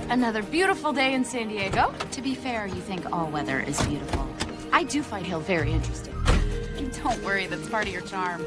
Another beautiful day in San Diego. To be fair, you think all weather is beautiful. I do find Hill very interesting. Don't worry, that's part of your charm.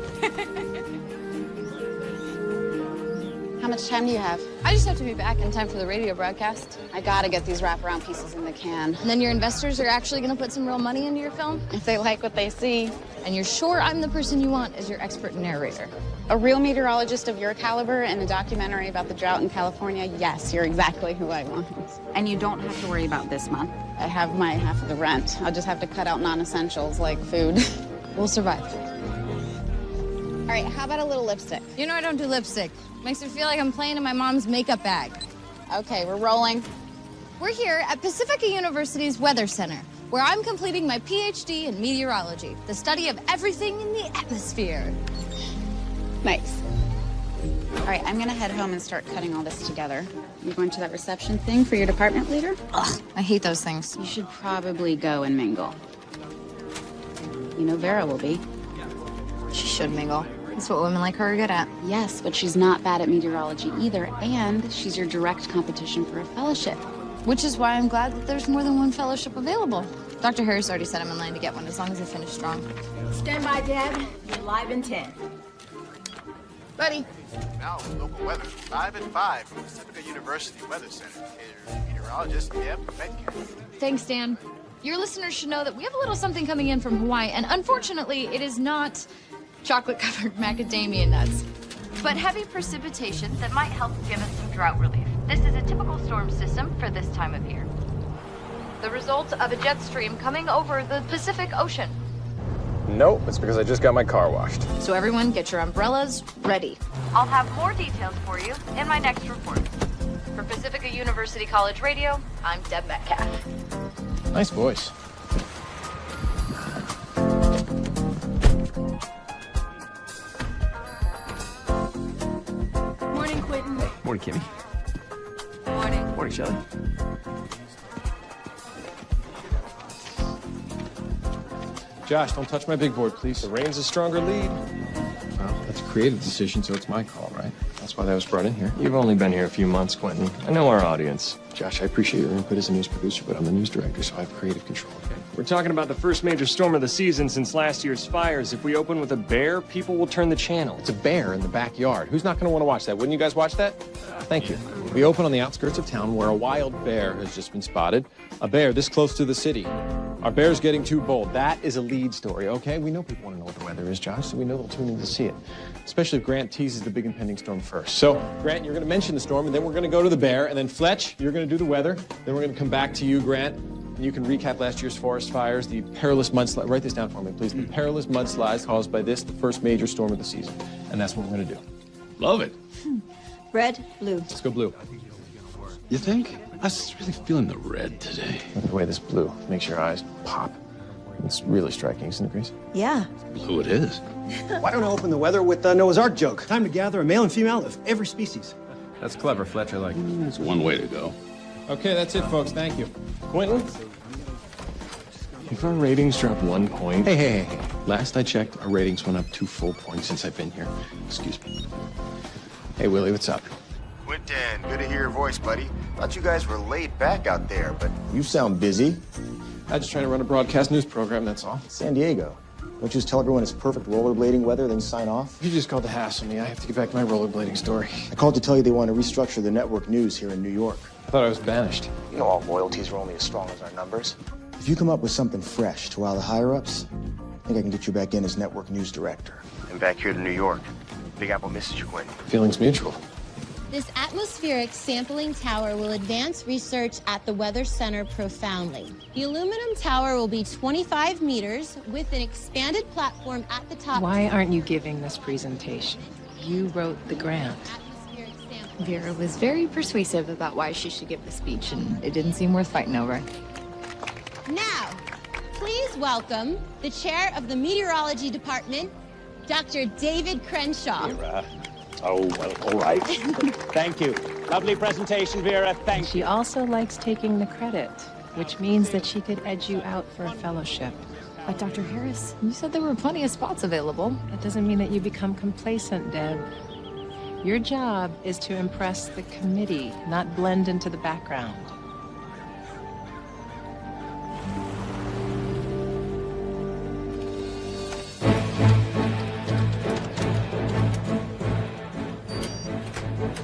How much time do you have? I just have to be back in time for the radio broadcast. I gotta get these wraparound pieces in the can. And then your investors are actually gonna put some real money into your film? If they like what they see. And you're sure I'm the person you want as your expert narrator? A real meteorologist of your caliber and a documentary about the drought in California, yes, you're exactly who I want. And you don't have to worry about this month. I have my half of the rent. I'll just have to cut out non-essentials like food. We'll survive. All right, how about a little lipstick? You know I don't do lipstick. Makes me feel like I'm playing in my mom's makeup bag. Okay, we're rolling. We're here at Pacifica University's Weather Center, where I'm completing my PhD in meteorology, the study of everything in the atmosphere. Nice. All right, I'm gonna head home and start cutting all this together. You going to that reception thing for your department leader? Ugh, I hate those things. You should probably go and mingle. You know Vera will be. She should mingle. That's what women like her are good at. Yes, but she's not bad at meteorology either, and she's your direct competition for a fellowship. Which is why I'm glad that there's more than one fellowship available. Dr. Harris already said I'm in line to get one as long as I finish strong. Stand by, Deb. You're live in 10. Buddy. Now, local weather, 5 at 5 from Pacifica University Weather Center. Meteorologist Deb Metcalf. Thanks, Dan. Your listeners should know that we have a little something coming in from Hawaii, and unfortunately, it is not chocolate-covered macadamia nuts, but heavy precipitation that might help give us some drought relief. This is a typical storm system for this time of year. The result of a jet stream coming over the Pacific Ocean. Nope, it's because I just got my car washed. So everyone, get your umbrellas ready. I'll have more details for you in my next report. For Pacifica University College Radio, I'm Deb Metcalf. Nice voice. Morning, Quentin. Morning, Kimmy. Morning. Morning, Shelley. Josh, don't touch my big board, please. The rain's a stronger lead. Well, that's a creative decision, so it's my call, right? That's why that was brought in here. You've only been here a few months, Quentin. I know our audience. Josh, I appreciate your input as a news producer, but I'm the news director, so I have creative control, okay? We're talking about the first major storm of the season since last year's fires. If we open with a bear, people will turn the channel. It's a bear in the backyard. Who's not going to want to watch that? Wouldn't you guys watch that? Thank you. We open on the outskirts of town where a wild bear has just been spotted. A bear this close to the city. Our bear's getting too bold. That is a lead story, okay? We know people want to know what the weather is, Josh, so we know they'll tune in to see it. Especially if Grant teases the big impending storm first. So, Grant, you're going to mention the storm, and then we're going to go to the bear, and then Fletch, you're going to do the weather. Then we're going to come back to you, Grant, and you can recap last year's forest fires, the perilous mudslide. Write this down for me, please. The perilous mudslides caused by this, the first major storm of the season. And that's what we're going to do. Love it. Red, blue. Let's go blue. You think? I was really feeling the red today. Look at the way this blue makes your eyes pop. It's really striking, isn't it, Grace? Yeah. Blue it is. Why don't I open the weather with a Noah's Ark joke? Time to gather a male and female of every species. That's clever, Fletch. I like it. That's one way to go. Okay, that's it, folks. Thank you. Quentin? If our ratings drop 1 point... Hey. Last I checked, our ratings went up 2 full points since I've been here. Excuse me. Hey, Willie, what's up? Quentin, good to hear your voice, buddy. Thought you guys were laid back out there, but You sound busy. I'm just trying to run a broadcast news program, that's all. San Diego. Don't you just tell everyone it's perfect rollerblading weather, then sign off? You just called to hassle me. I have to get back to my rollerblading story. I called to tell you they want to restructure the network news here in New York. I thought I was banished. You know all loyalties are only as strong as our numbers. If you come up with something fresh to wow the higher-ups, I think I can get you back in as network news director. I'm back here to New York. Big Apple misses you, Quentin. Feelings mutual. This atmospheric sampling tower will advance research at the Weather Center profoundly. The aluminum tower will be 25 meters with an expanded platform at the top. Why aren't you giving this presentation? You wrote the grant. Vera was very persuasive about why she should give the speech, and it didn't seem worth fighting over. Now, please welcome the chair of the meteorology department, Dr. David Crenshaw. Oh, well, all right. Thank you. Lovely presentation, Vera. Thank She also likes taking the credit, which means that she could edge you out for a fellowship. But Dr. Harris, you said there were plenty of spots available. That doesn't mean that you become complacent, Deb. Your job is to impress the committee, not blend into the background.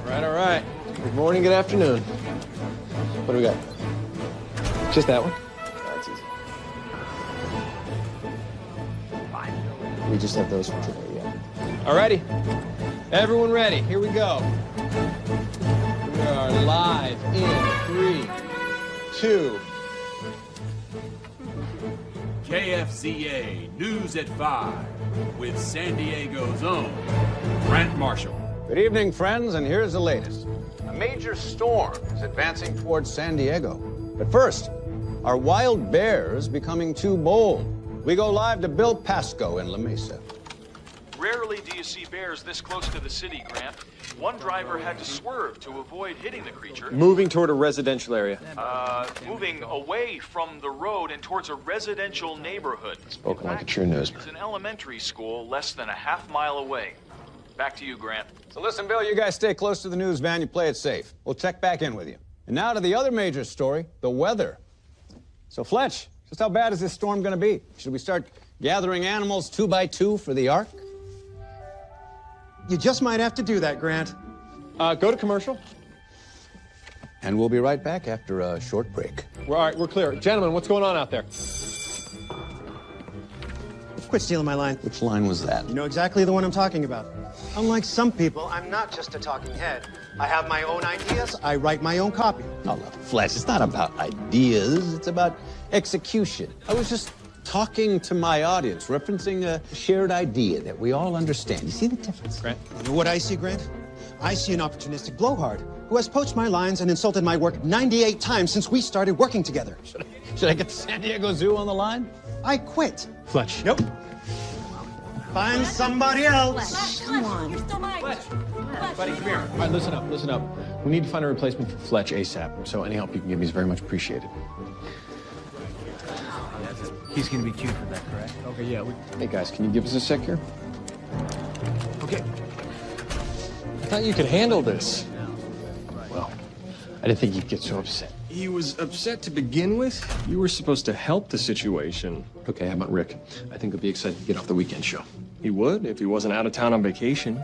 All right. Good morning, good afternoon. What do we got? Just that one? That's easy. Fine. We just have those for today, yeah. All righty. Everyone ready? Here we go. We are live in 3, 2. KFZA News at 5 with San Diego's own Grant Marshall. Good evening, friends, and here's the latest. A major storm is advancing towards San Diego. But first, are wild bears becoming too bold? We go live to Bill Pasco in La Mesa. Rarely do you see bears this close to the city, Grant. One driver had to swerve to avoid hitting the creature. Moving toward a residential area. Moving away from the road and towards a residential neighborhood. Spoken like a true newsman. It's an elementary school less than a half-mile away. Back to you, Grant. So listen, Bill, you guys stay close to the news van. You play it safe. We'll check back in with you. And now to the other major story, the weather. So, Fletch, just how bad is this storm going to be? Should we start gathering animals 2 by 2 for the Ark? You just might have to do that, Grant. Go to commercial. And we'll be right back after a short break. All right, we're clear. Gentlemen, what's going on out there? Quit stealing my line. Which line was that? You know exactly the one I'm talking about. Unlike some people, I'm not just a talking head. I have my own ideas. I write my own copy. Oh, look, Fletch, it's not about ideas. It's about execution. I was just talking to my audience, referencing a shared idea that we all understand. You see the difference? Grant? You know what I see, Grant? I see an opportunistic blowhard who has poached my lines and insulted my work 98 times since we started working together. Should I get the San Diego Zoo on the line? I quit. Fletch. Nope. Find somebody else. Come on. Buddy, come here. All right, listen up, listen up. We need to find a replacement for Fletch ASAP, so any help you can give me is very much appreciated. He's going to be cute for that, correct? Okay, yeah. Hey, guys, can you give us a sec here? Okay. I thought you could handle this. Well, I didn't think you'd get so upset. He was upset to begin with. You were supposed to help the situation. Okay, how about Rick? I think he'll be excited to get off the weekend show. He would if he wasn't out of town on vacation.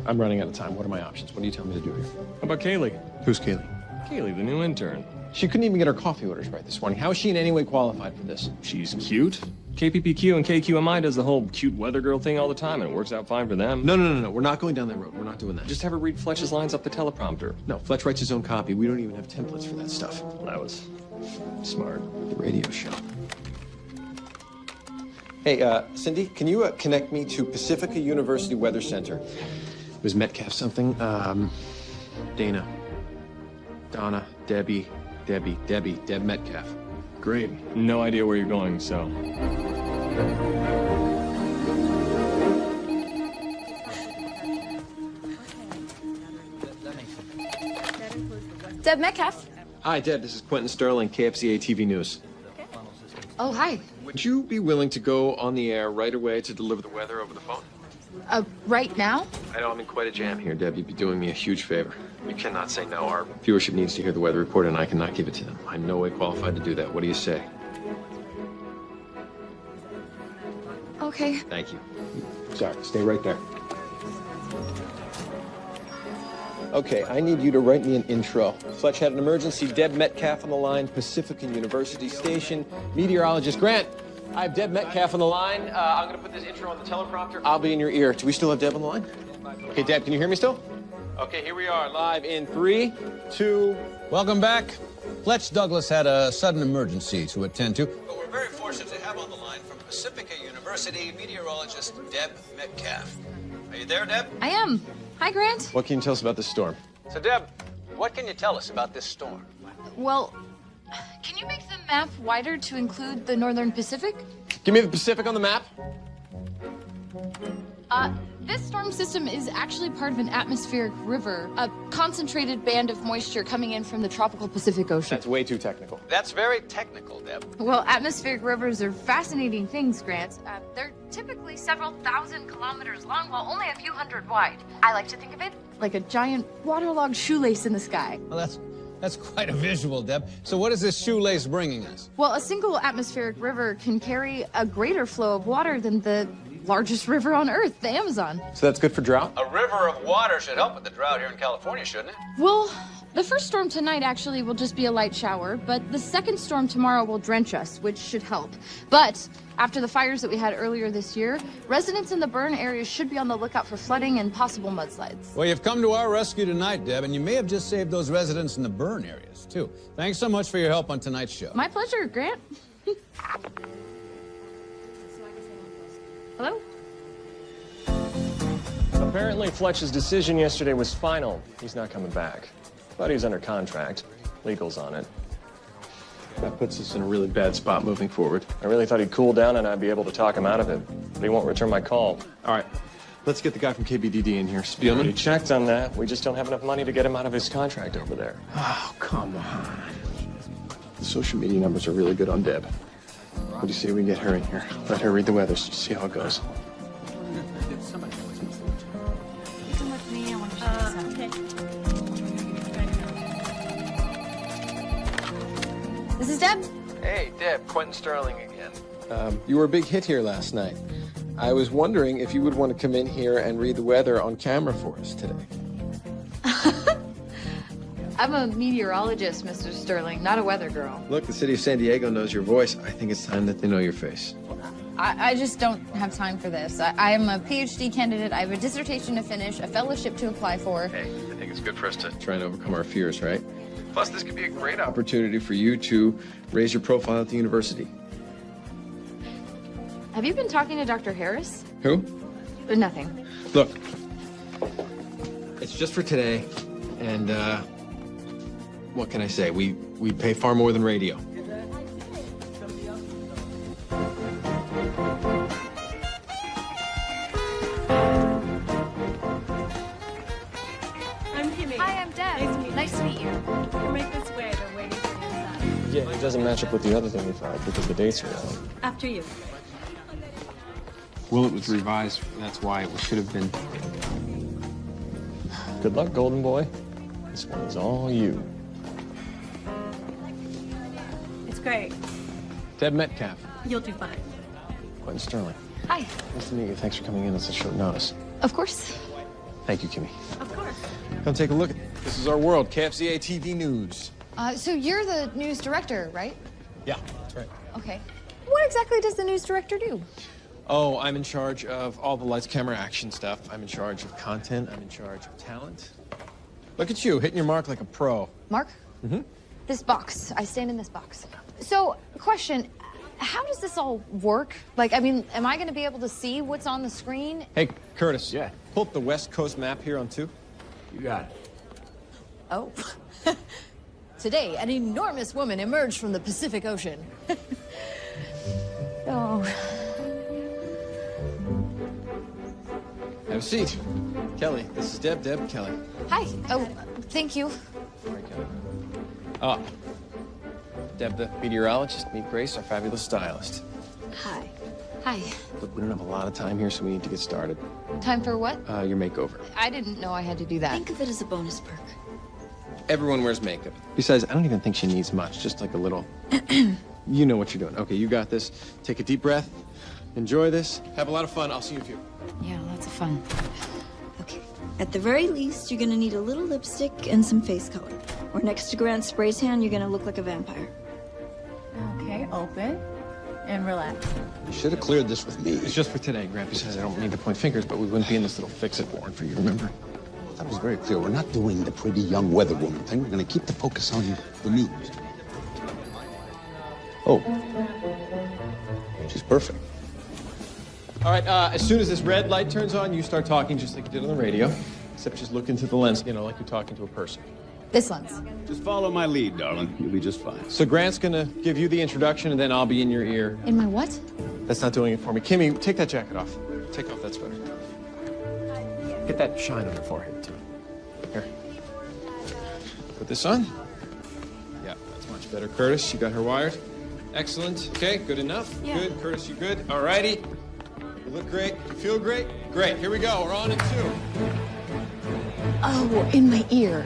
I'm running out of time. What are my options? What do you tell me to do here? How about Kaylee? Who's Kaylee? Kaylee, the new intern. She couldn't even get her coffee orders right this morning. How is she in any way qualified for this? She's cute. KPPQ and KQMI does the whole cute weather girl thing all the time, and it works out fine for them. No. We're not going down that road. We're not doing that. Just have her read Fletch's lines off the teleprompter. No, Fletch writes his own copy. We don't even have templates for that stuff. Well, that was smart. The radio show. Hey, Cindy, can you connect me to Pacifica University Weather Center? Was Metcalf something? Dana. Donna. Debbie Deb Metcalf. Great. No idea where you're going, so. Deb Metcalf. Hi, Deb. This is Quentin Sterling, KFCA TV News. Oh, hi. Would you be willing to go on the air right away to deliver the weather over the phone? Right now? I know I'm in quite a jam here, Deb. You'd be doing me a huge favor. You cannot say no. Our viewership needs to hear the weather report, and I cannot give it to them. I'm no way qualified to do that. What do you say? Okay. Thank you. Sorry, stay right there. Okay, I need you to write me an intro. Fletch had an emergency. Deb Metcalf on the line, Pacifica University Station. Meteorologist Grant. I have Deb Metcalf on the line. I'm going to put this intro on the teleprompter. I'll be in your ear. Do we still have Deb on the line? Okay, Deb, can you hear me still? Okay, here we are, live in 3, 2... Welcome back. Fletch Douglas had a sudden emergency to attend to, but we're very fortunate to have on the line from Pacifica University meteorologist Deb Metcalf. Are you there, Deb? I am. Hi, Grant. What can you tell us about this storm? So, Deb, what can you tell us about this storm? Well, can you make the map wider to include the Northern Pacific? Give me the Pacific on the map. This storm system is actually part of an atmospheric river, a concentrated band of moisture coming in from the tropical Pacific Ocean. That's way too technical. That's very technical, Deb. Well, atmospheric rivers are fascinating things, Grant. They're typically several thousand kilometers long, while only a few hundred wide. I like to think of it like a giant waterlogged shoelace in the sky. Well, that's quite a visual, Deb. So what is this shoelace bringing us? Well, a single atmospheric river can carry a greater flow of water than the largest river on Earth, the Amazon. So that's good for drought? A river of water should help with the drought here in California, shouldn't it? Well, the first storm tonight actually will just be a light shower, but the second storm tomorrow will drench us, which should help. But after the fires that we had earlier this year, residents in the burn areas should be on the lookout for flooding and possible mudslides. Well, you've come to our rescue tonight, Deb, and you may have just saved those residents in the burn areas, too. Thanks so much for your help on tonight's show. My pleasure, Grant. Hello? Apparently, Fletch's decision yesterday was final. He's not coming back. But he's under contract. Legal's on it. That puts us in a really bad spot moving forward. I really thought he'd cool down and I'd be able to talk him out of it. But he won't return my call. All right. Let's get the guy from KBDD in here. Spielman? We checked on that. We just don't have enough money to get him out of his contract over there. Oh, come on. The social media numbers are really good on Deb. What do you say we get her in here? Let her read the weather, so see how it goes. This is Deb. Hey, Deb, Quentin Sterling again. You were a big hit here last night. I was wondering if you would want to come in here and read the weather on camera for us today. I'm a meteorologist, Mr. Sterling, not a weather girl. Look, the city of San Diego knows your voice. I think it's time that they know your face. I just don't have time for this. I am a PhD candidate. I have a dissertation to finish, a fellowship to apply for. Hey, I think it's good for us to Try and overcome our fears, right? Plus, this could be a great opportunity. Opportunity for you to raise your profile at the university. Have you been talking to Dr. Harris? Who? Nothing. Look, it's just for today, and what can I say? We pay far more than radio. I'm Kimmy. Hi, I'm Deb. Nice to meet you. Right this way. They're waiting for you inside. Yeah, it doesn't match up with the other thing we filed because the dates are wrong. After you. Well, it was revised. That's why it should have been. Good luck, golden boy. This one's all you. It's great. Deb Metcalf. You'll do fine. Quentin Sterling. Hi. Nice to meet you. Thanks for coming in at such short notice. Of course. Thank you, Kimmy. Of course. Come take a look. This is our world, KFCA TV News. So you're the news director, right? Yeah, that's right. Okay. What exactly does the news director do? Oh, I'm in charge of all the lights, camera, action stuff. I'm in charge of content. I'm in charge of talent. Look at you, hitting your mark like a pro. Mark? Mm-hmm. This box. I stand in this box. So, question. How does this all work? Like, I mean, am I going to be able to see what's on the screen? Hey, Curtis. Yeah. Pull up the West Coast map here on 2. You got it. Oh. Today, an enormous woman emerged from the Pacific Ocean. Oh. Have a seat. Kelly, this is Deb. Deb, Kelly. Hi. Oh, thank you. All right, Kelly. Oh. Deb, the meteorologist. Meet Grace, our fabulous stylist. Hi. Hi. Look, we don't have a lot of time here, so we need to get started. Time for what? Your makeover. I didn't know I had to do that. Think of it as a bonus perk. Everyone wears makeup. Besides, I don't even think she needs much, just like a little... You know what you're doing. Okay, you got this. Take a deep breath. Enjoy this. Have a lot of fun. I'll see you in a few. Yeah, lots of fun. Okay. At the very least, you're gonna need a little lipstick and some face color. Or next to Grant spray tan, you're gonna look like a vampire. Okay, open and relax. You should have cleared this with me. It's just for today, Grant. Besides, I don't mean to point fingers, but we wouldn't be in this little fix-it warrant for you, remember? That was very clear. We're not doing the pretty young weather woman thing. We're going to keep the focus on the news. Oh. She's perfect. All right, as soon as this red light turns on, you start talking just like you did on the radio, except just look into the lens, you know, like you're talking to a person. This lens. Just follow my lead, darling. You'll be just fine. So Grant's gonna give you the introduction, and then I'll be in your ear. In my what? That's not doing it for me. Kimmy, take that jacket off. Take off that sweater. Get that shine on your forehead, too. Here. Put this on. Yeah, that's much better. Curtis, you got her wired. Excellent. Okay, good enough. Yeah. Good. Curtis, you good? All righty. You look great. You feel great? Great. Here we go. We're on in 2. Oh, in my ear.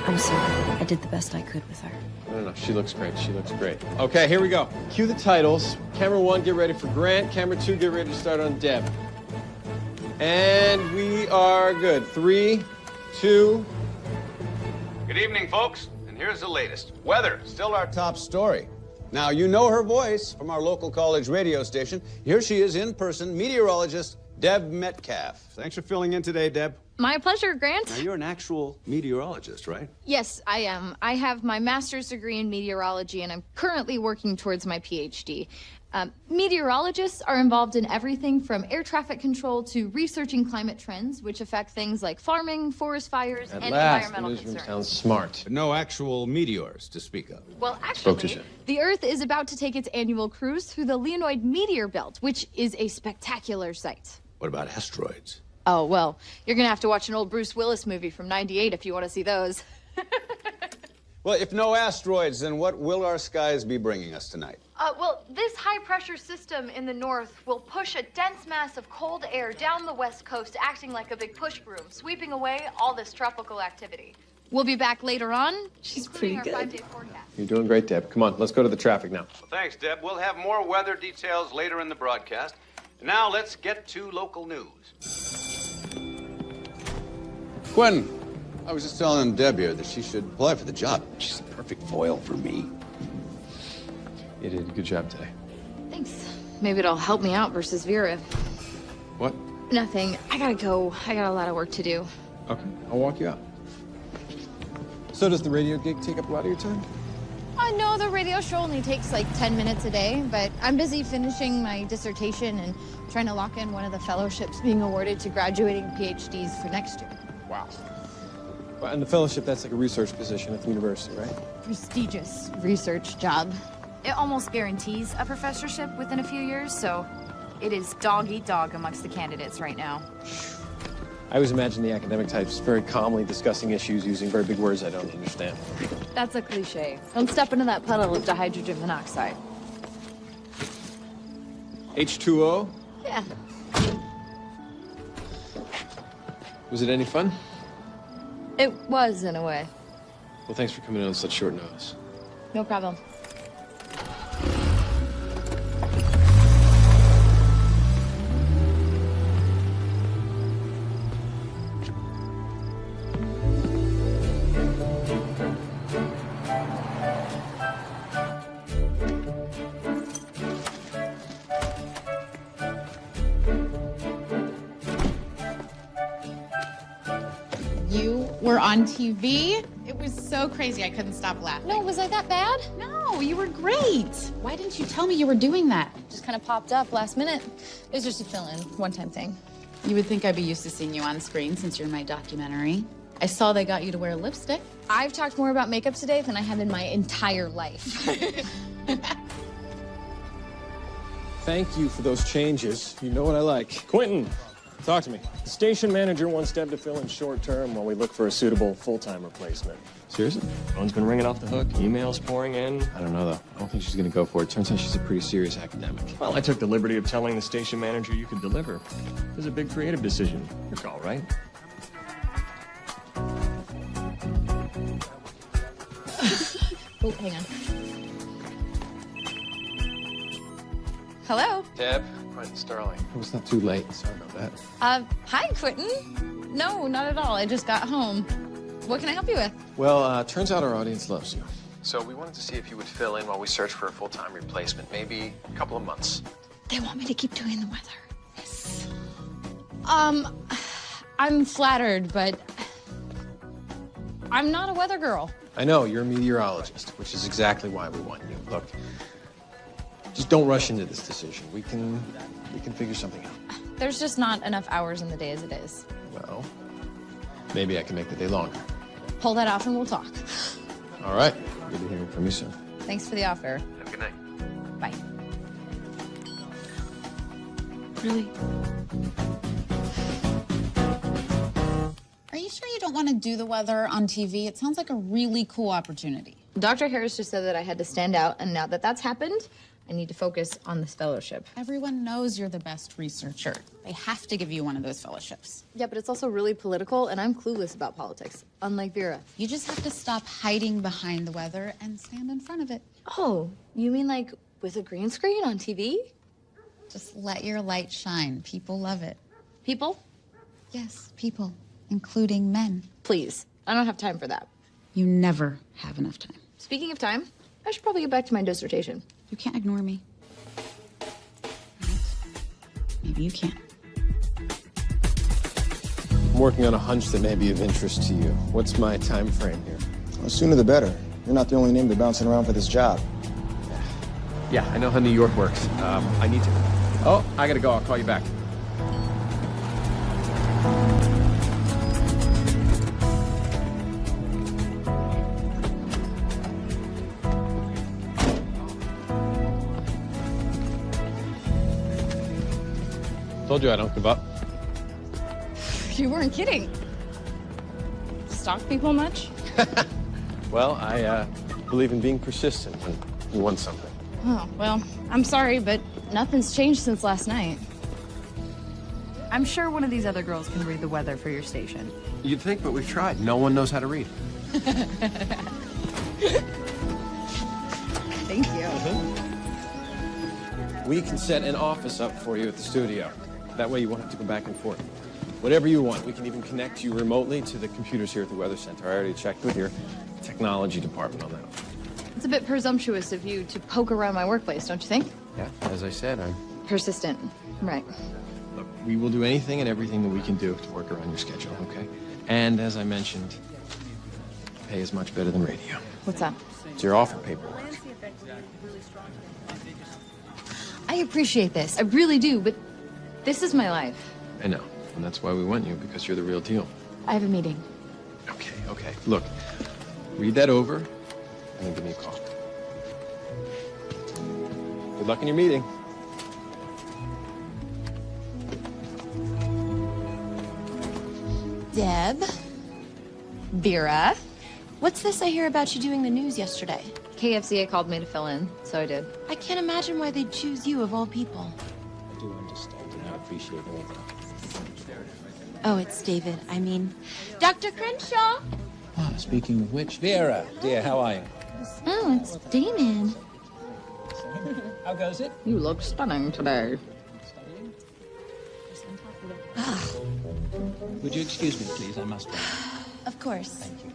I'm sorry. I did the best I could with her. No. She looks great. She looks great. Okay, here we go. Cue the titles. Camera 1, get ready for Grant. Camera 2, get ready to start on Deb. And we are good. 3, 2. Good evening, folks. And here's the latest. Weather, still our top story. Now, you know her voice from our local college radio station. Here she is in person, meteorologist Deb Metcalf. Thanks for filling in today, Deb. My pleasure, Grant. Now, you're an actual meteorologist, right? Yes, I am. I have my master's degree in meteorology, and I'm currently working towards my PhD. Meteorologists are involved in everything from air traffic control to researching climate trends, which affect things like farming, forest fires, At and last, environmental the newsroom concerns. sounds smart. But no actual meteors to speak of. Well, Spoke to actually, you. the Earth is about to take its annual cruise through the Leonid meteor belt, which is a spectacular sight. What about asteroids? Oh, well, you're gonna have to watch an old Bruce Willis movie from '98 if you want to see those. Well, if no asteroids, then what will our skies be bringing us tonight? Well, this high-pressure system in the north will push a dense mass of cold air down the west coast, acting like a big push broom, sweeping away all this tropical activity. We'll be back later on. She's including pretty our good. 5-day forecast. You're doing great, Deb. Come on, let's go to the traffic now. Well, thanks, Deb. We'll have more weather details later in the broadcast. And now let's get to local news. Quinn, I was just telling Deb here that she should apply for the job. She's the perfect foil for me. You did a good job today. Thanks. Maybe it'll help me out versus Vera. What? Nothing. I gotta go. I got a lot of work to do. Okay, I'll walk you out. So does the radio gig take up a lot of your time? No, the radio show only takes like 10 minutes a day, but I'm busy finishing my dissertation and trying to lock in one of the fellowships being awarded to graduating PhDs for next year. Wow. Well, and the fellowship, that's like a research position at the university, right? Prestigious research job. It almost guarantees a professorship within a few years, so it is dog-eat-dog amongst the candidates right now. I always imagine the academic types very calmly discussing issues using very big words I don't understand. That's a cliche. Don't step into that puddle of dihydrogen monoxide. H2O? Yeah. Was it any fun? It was, in a way. Well, thanks for coming in on such short notice. No problem. You were on TV. It was so crazy I couldn't stop laughing. No, was I that bad? No, you were great. Why didn't you tell me you were doing that? Just kind of popped up last minute. It was just a fill-in, one-time thing. You would think I'd be used to seeing you on screen since you're in my documentary. I saw they got you to wear lipstick. I've talked more about makeup today than I have in my entire life. Thank you for those changes. You know what I like. Quentin, talk to me. The station manager wants Deb to fill in short term while we look for a suitable full-time replacement. Seriously? Phone's been ringing off the hook. Emails pouring in. I don't know, though. I don't think she's going to go for it. Turns out she's a pretty serious academic. Well, I took the liberty of telling the station manager you could deliver. It was a big creative decision. Your call, right? Oh, hang on. Hello? Deb, Quentin Sterling. It was not too late. Sorry about that. Hi, Quentin. No, not at all. I just got home. What can I help you with? Well, turns out our audience loves you. So we wanted to see if you would fill in while we search for a full-time replacement, maybe a couple of months. They want me to keep doing the weather. Yes. I'm flattered, but I'm not a weather girl. I know, you're a meteorologist, which is exactly why we want you. Look, just don't rush into this decision. We can figure something out. There's just not enough hours in the day as it is. Well, maybe I can make the day longer. Pull that off and we'll talk. All right. Good to hear from you soon. Thanks for the offer. Have a good night. Bye. Really? Are you sure you don't want to do the weather on TV? It sounds like a really cool opportunity. Dr. Harris just said that I had to stand out, and now that that's happened, I need to focus on this fellowship. Everyone knows you're the best researcher. They have to give you one of those fellowships. Yeah, but it's also really political, and I'm clueless about politics, unlike Vera. You just have to stop hiding behind the weather and stand in front of it. Oh, you mean like with a green screen on TV? Just let your light shine. People love it. People? Yes, people, including men. Please, I don't have time for that. You never have enough time. Speaking of time, I should probably get back to my dissertation. You can't ignore me. Right? Maybe you can. I'm working on a hunch that may be of interest to you. What's my time frame here? Well, sooner the better. You're not the only name they're bouncing around for this job. Yeah, I know how New York works. I need to... Oh, I gotta go. I'll call you back. Told you I don't give up. You weren't kidding. Stalk people much? Well, I believe in being persistent when you want something. Oh, well, I'm sorry, but nothing's changed since last night. I'm sure one of these other girls can read the weather for your station. You'd think, but we've tried. No one knows how to read. Thank you. We can set an office up for you at the studio. That way you won't have to go back and forth. Whatever you want. We can even connect you remotely to the computers here at the Weather Center. I already checked with your technology department on that. It's a bit presumptuous of you to poke around my workplace, don't you think? Yeah, as I said, I'm... Persistent. Right. Look, we will do anything and everything that we can do to work around your schedule, okay? And as I mentioned, pay is much better than radio. What's that? It's your offer paperwork. I appreciate this. I really do, but this is my life. I know, and that's why we want you, because you're the real deal. I have a meeting. Okay. Look, read that over, and then give me a call. Good luck in your meeting. Deb? Vera? What's this I hear about you doing the news yesterday? KFCA called me to fill in, so I did. I can't imagine why they'd choose you of all people. I do understand, and I appreciate all that. Oh, it's David. I mean, Dr. Crenshaw? Ah, speaking of which, Vera, dear, how are you? Oh, it's Damon. How goes it? You look stunning today. Would you excuse me, please? I must go. Of course. Thank you.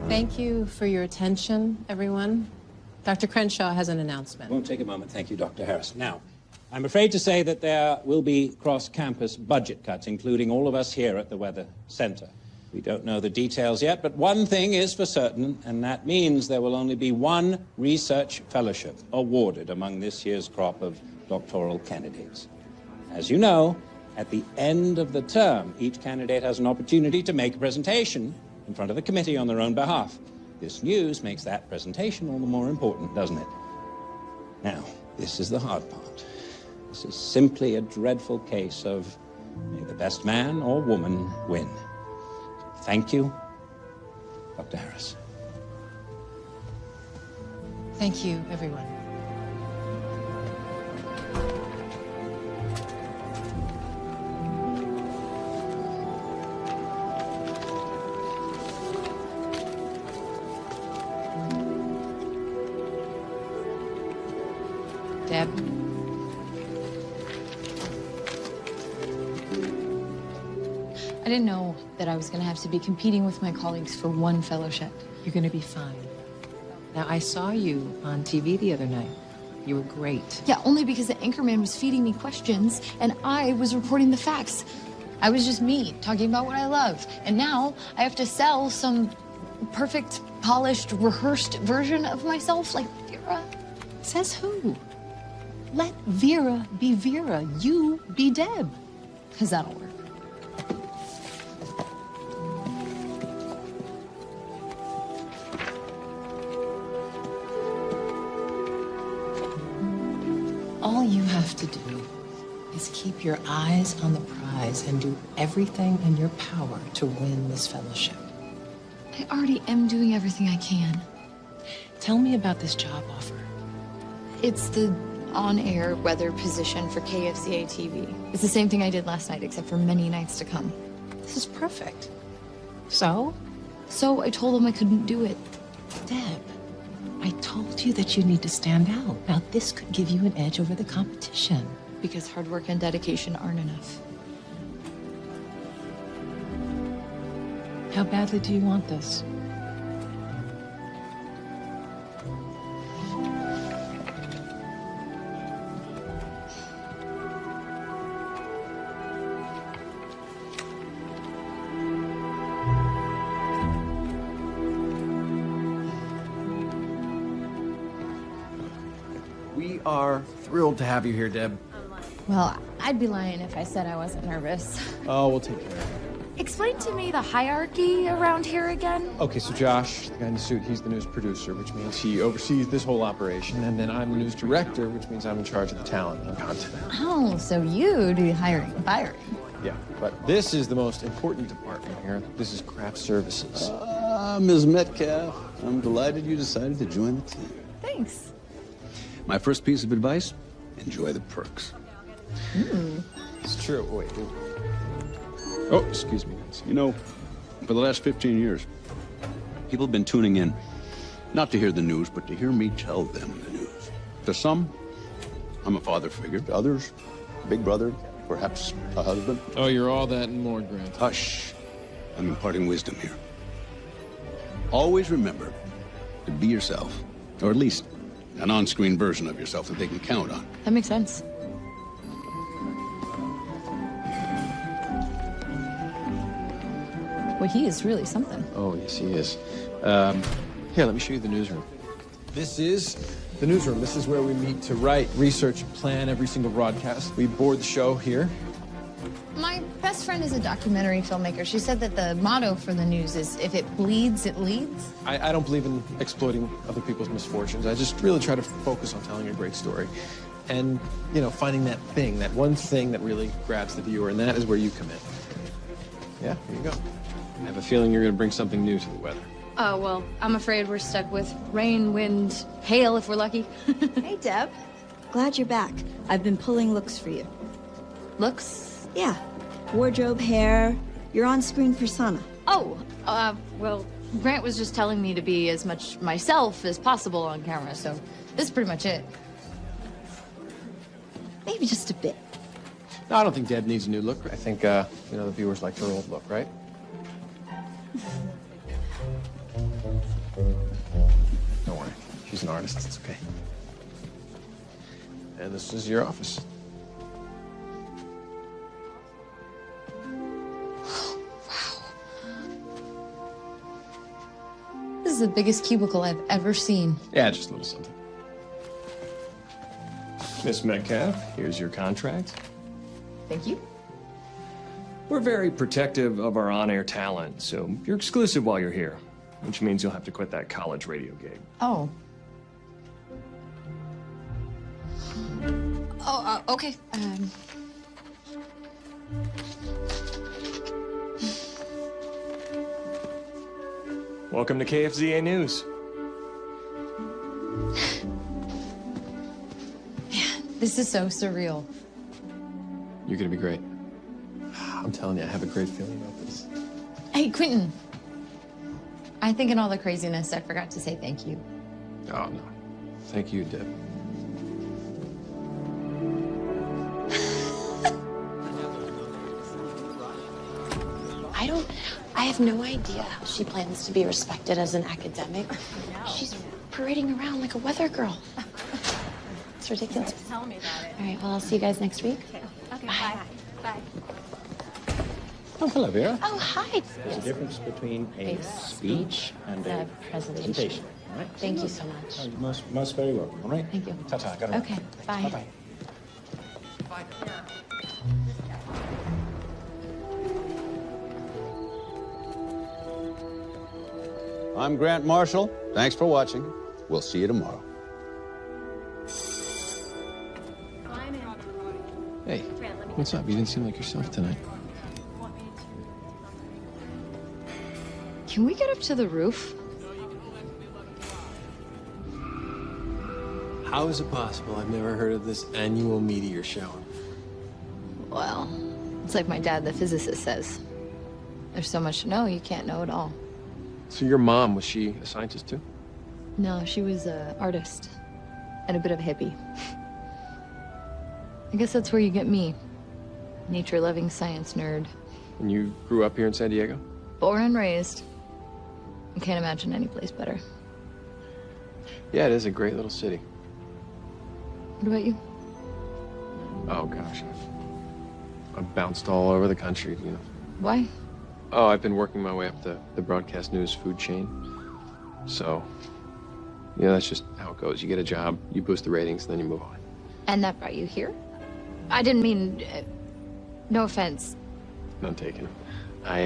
Thank you for your attention, everyone. Dr. Crenshaw has an announcement. Won't take a moment. Thank you, Dr. Harris. Now, I'm afraid to say that there will be cross-campus budget cuts, including all of us here at the Weather Center. We don't know the details yet, but one thing is for certain, and that means there will only be one research fellowship awarded among this year's crop of doctoral candidates. As you know, at the end of the term, each candidate has an opportunity to make a presentation in front of the committee on their own behalf. This news makes that presentation all the more important, doesn't it? Now, this is the hard part. This is simply a dreadful case of may the best man or woman win. Thank you, Dr. Harris. Thank you, everyone. Deb? I didn't know that I was going to have to be competing with my colleagues for one fellowship. You're going to be fine. Now, I saw you on TV the other night. You were great. Yeah, only because the anchorman was feeding me questions and I was reporting the facts. I was just me, talking about what I love. And now I have to sell some perfect, polished, rehearsed version of myself like Vera. Says who? Let Vera be Vera. You be Deb. Because that'll work. to do is keep your eyes on the prize and do everything in your power to win this fellowship. I already am doing everything I can. Tell me about this job offer. It's the on-air weather position for KFCA TV. It's the same thing I did last night, except for many nights to come. This is perfect. So? So I told them I couldn't do it. Deb, I told you that you need to stand out. Now, this could give you an edge over the competition. Because hard work and dedication aren't enough. How badly do you want this? We are thrilled to have you here, Deb. Well, I'd be lying if I said I wasn't nervous. Oh, we'll take care of it. Explain to me the hierarchy around here again. Okay, so Josh, the guy in the suit, he's the news producer, which means he oversees this whole operation, and then I'm the news director, which means I'm in charge of the talent and content. Oh, so you do hiring and firing. Yeah, but this is the most important department here. This is craft services. Ms. Metcalf, I'm delighted you decided to join the team. Thanks. My first piece of advice, enjoy the perks. It's true. Wait. Oh, excuse me. You know, for the last 15 years, people have been tuning in, not to hear the news, but to hear me tell them the news. To some, I'm a father figure. To others, big brother, perhaps a husband. Oh, you're all that and more, Grant. Hush. I'm imparting wisdom here. Always remember to be yourself, or at least an on-screen version of yourself that they can count on. That makes sense. Well, he is really something. Oh, yes, he is. Here, let me show you the newsroom. This is the newsroom. This is where we meet to write, research, and plan every single broadcast. We board the show here. My best friend is a documentary filmmaker. She said that the motto for the news is, if it bleeds, it leads. I don't believe in exploiting other people's misfortunes. I just really try to focus on telling a great story. And, you know, finding that thing, that one thing that really grabs the viewer, and that is where you come in. Yeah, here you go. I have a feeling you're going to bring something new to the weather. Oh, well, I'm afraid we're stuck with rain, wind, hail if we're lucky. Hey, Deb. Glad you're back. I've been pulling looks for you. Looks? Yeah. Wardrobe, hair, your on-screen persona. Oh, well, Grant was just telling me to be as much myself as possible on camera, so this is pretty much it. Maybe just a bit. No, I don't think Deb needs a new look. I think, you know, the viewers like her old look, right? Don't worry. She's an artist. It's okay. And this is your office. This is the biggest cubicle I've ever seen. Yeah, just a little something. Miss Metcalf, here's your contract. Thank you. We're very protective of our on-air talent, so you're exclusive while you're here, which means you'll have to quit that college radio gig. Oh. Oh, okay. Welcome to KFZA News. This is so surreal. You're going to be great. I'm telling you, I have a great feeling about this. Hey, Quentin. I think in all the craziness, I forgot to say thank you. Oh, no. Thank you, Deb. I have no idea how she plans to be respected as an academic. She's parading around like a weather girl. It's ridiculous. Tell me about it. All right, well, I'll see you guys next week. Okay, bye. Bye. Oh, hello, Vera. Oh, hi. There's a difference between a speech and a presentation. All right? Thank you so much. Oh, you're most very welcome. All right? Thank you. Ta-ta. Gotta run. Okay, bye. Bye-bye. I'm Grant Marshall. Thanks for watching. We'll see you tomorrow. Climb in. Hey, what's up? You didn't seem like yourself tonight. Can we get up to the roof? How is it possible? I've never heard of this annual meteor shower. Well, it's like my dad, the physicist, says. There's so much to know, you can't know it all. So your mom, was she a scientist too? No, she was an artist and a bit of a hippie. I guess that's where you get me. Nature-loving science nerd. And you grew up here in San Diego? Born and raised. I can't imagine any place better. Yeah, it is a great little city. What about you? Oh gosh, I've bounced all over the country, you know. Why? Oh, I've been working my way up the broadcast news food chain. So, you know, that's just how it goes. You get a job, you boost the ratings, and then you move on. And that brought you here? I didn't mean... no offense. None taken. I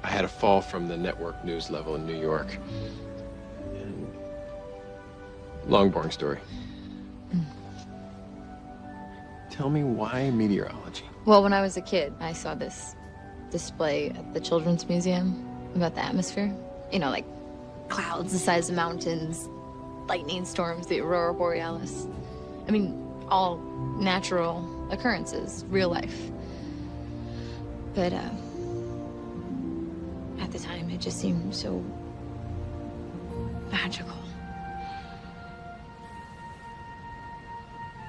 had a fall from the network news level in New York. And long, boring story. Tell me why meteorology? Well, when I was a kid, I saw this display at the Children's Museum about the atmosphere. You know, like clouds the size of mountains, lightning storms, the aurora borealis. I mean, all natural occurrences, real life. But at the time, it just seemed so magical.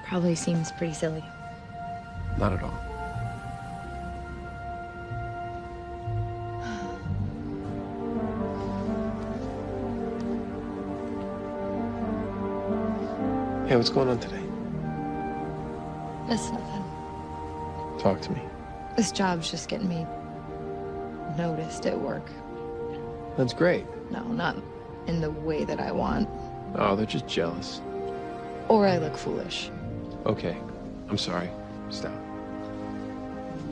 Probably seems pretty silly. Not at all. Hey, what's going on today? It's nothing. Talk to me. This job's just getting me noticed at work. That's great. No, not in the way that I want. Oh, they're just jealous. Or I look foolish. Okay, I'm sorry. Stop.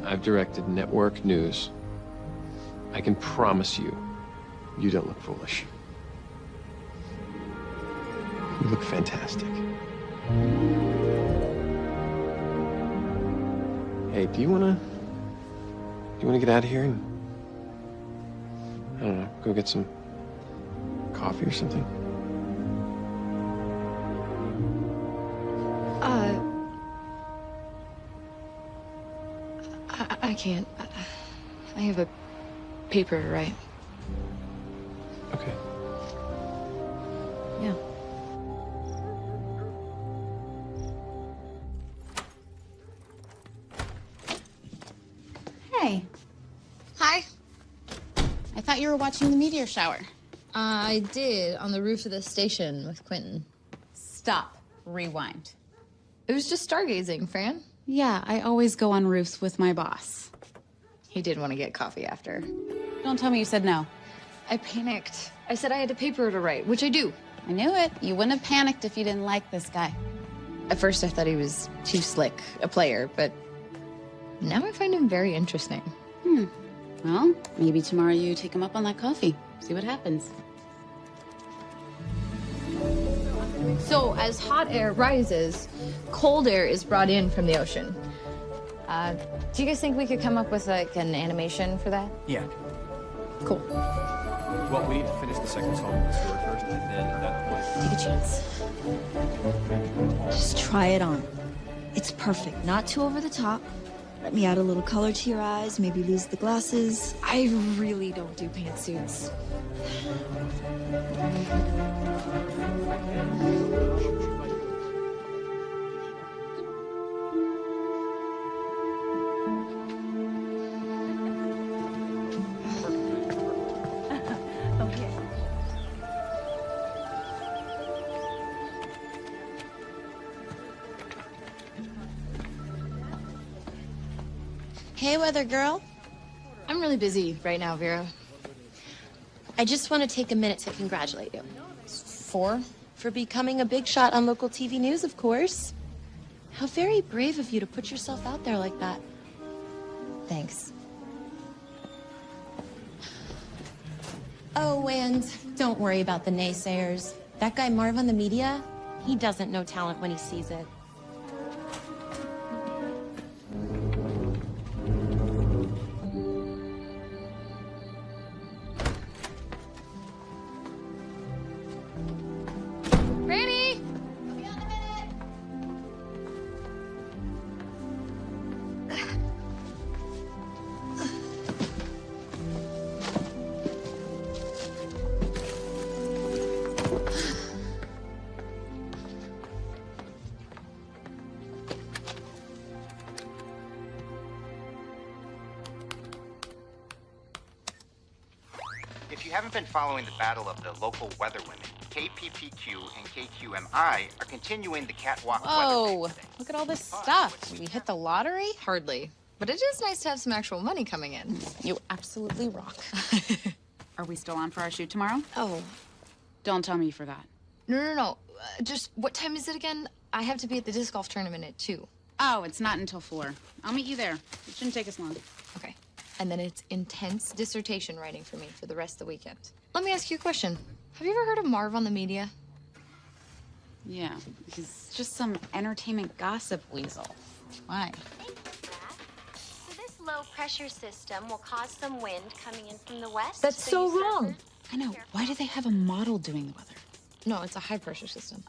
I've directed network news. I can promise you, you don't look foolish. You look fantastic. Hey, do you wanna get out of here and, I don't know, go get some coffee or something? I can't. I have a paper to write. Okay. Yeah. Hey. Hi. I thought you were watching the meteor shower. I did, on the roof of the station with Quentin. Stop. Rewind. It was just stargazing, Fran. Yeah, I always go on roofs with my boss. He did want to get coffee after. Don't tell me you said no. I panicked. I said I had a paper to write, which I do. I knew it. You wouldn't have panicked if you didn't like this guy. At first, I thought he was too slick, a player, but now I find him very interesting. Well, maybe tomorrow you take him up on that coffee. See what happens. So, as hot air rises, cold air is brought in from the ocean. Do you guys think we could come up with, like, an animation for that? Yeah. Cool. Well, we need to finish the second song of the story first, and then at that point... Take a chance. Just try it on. It's perfect. Not too over the top. Let me add a little color to your eyes, maybe lose the glasses. I really don't do pantsuits. Hey, weather girl. I'm really busy right now, Vera. I just want to take a minute to congratulate you. For? For becoming a big shot on local TV news, of course. How very brave of you to put yourself out there like that. Thanks. Oh, and don't worry about the naysayers. That guy Marv on the media, he doesn't know talent when he sees it. you haven't been following the battle of the local weather women, KPPQ and KQMI are continuing the catwalk Whoa, weather. look at all this stuff. Did we hit the lottery? Hardly. But it is nice to have some actual money coming in. You absolutely rock. Are we still on for our shoot tomorrow? Oh. Don't tell me you forgot. No. Just what time is it again? I have to be at the disc golf tournament at 2. Oh, it's not until 4. I'll meet you there. It shouldn't take us long. Okay. And then it's intense dissertation writing for me for the rest of the weekend. Let me ask you a question. Have you ever heard of Marv on the media? Yeah, he's just some entertainment gossip weasel. Why? So this low pressure system will cause some wind coming in from the west. That's so you wrong. I know. Why do they have a model doing the weather? No, it's a high pressure system.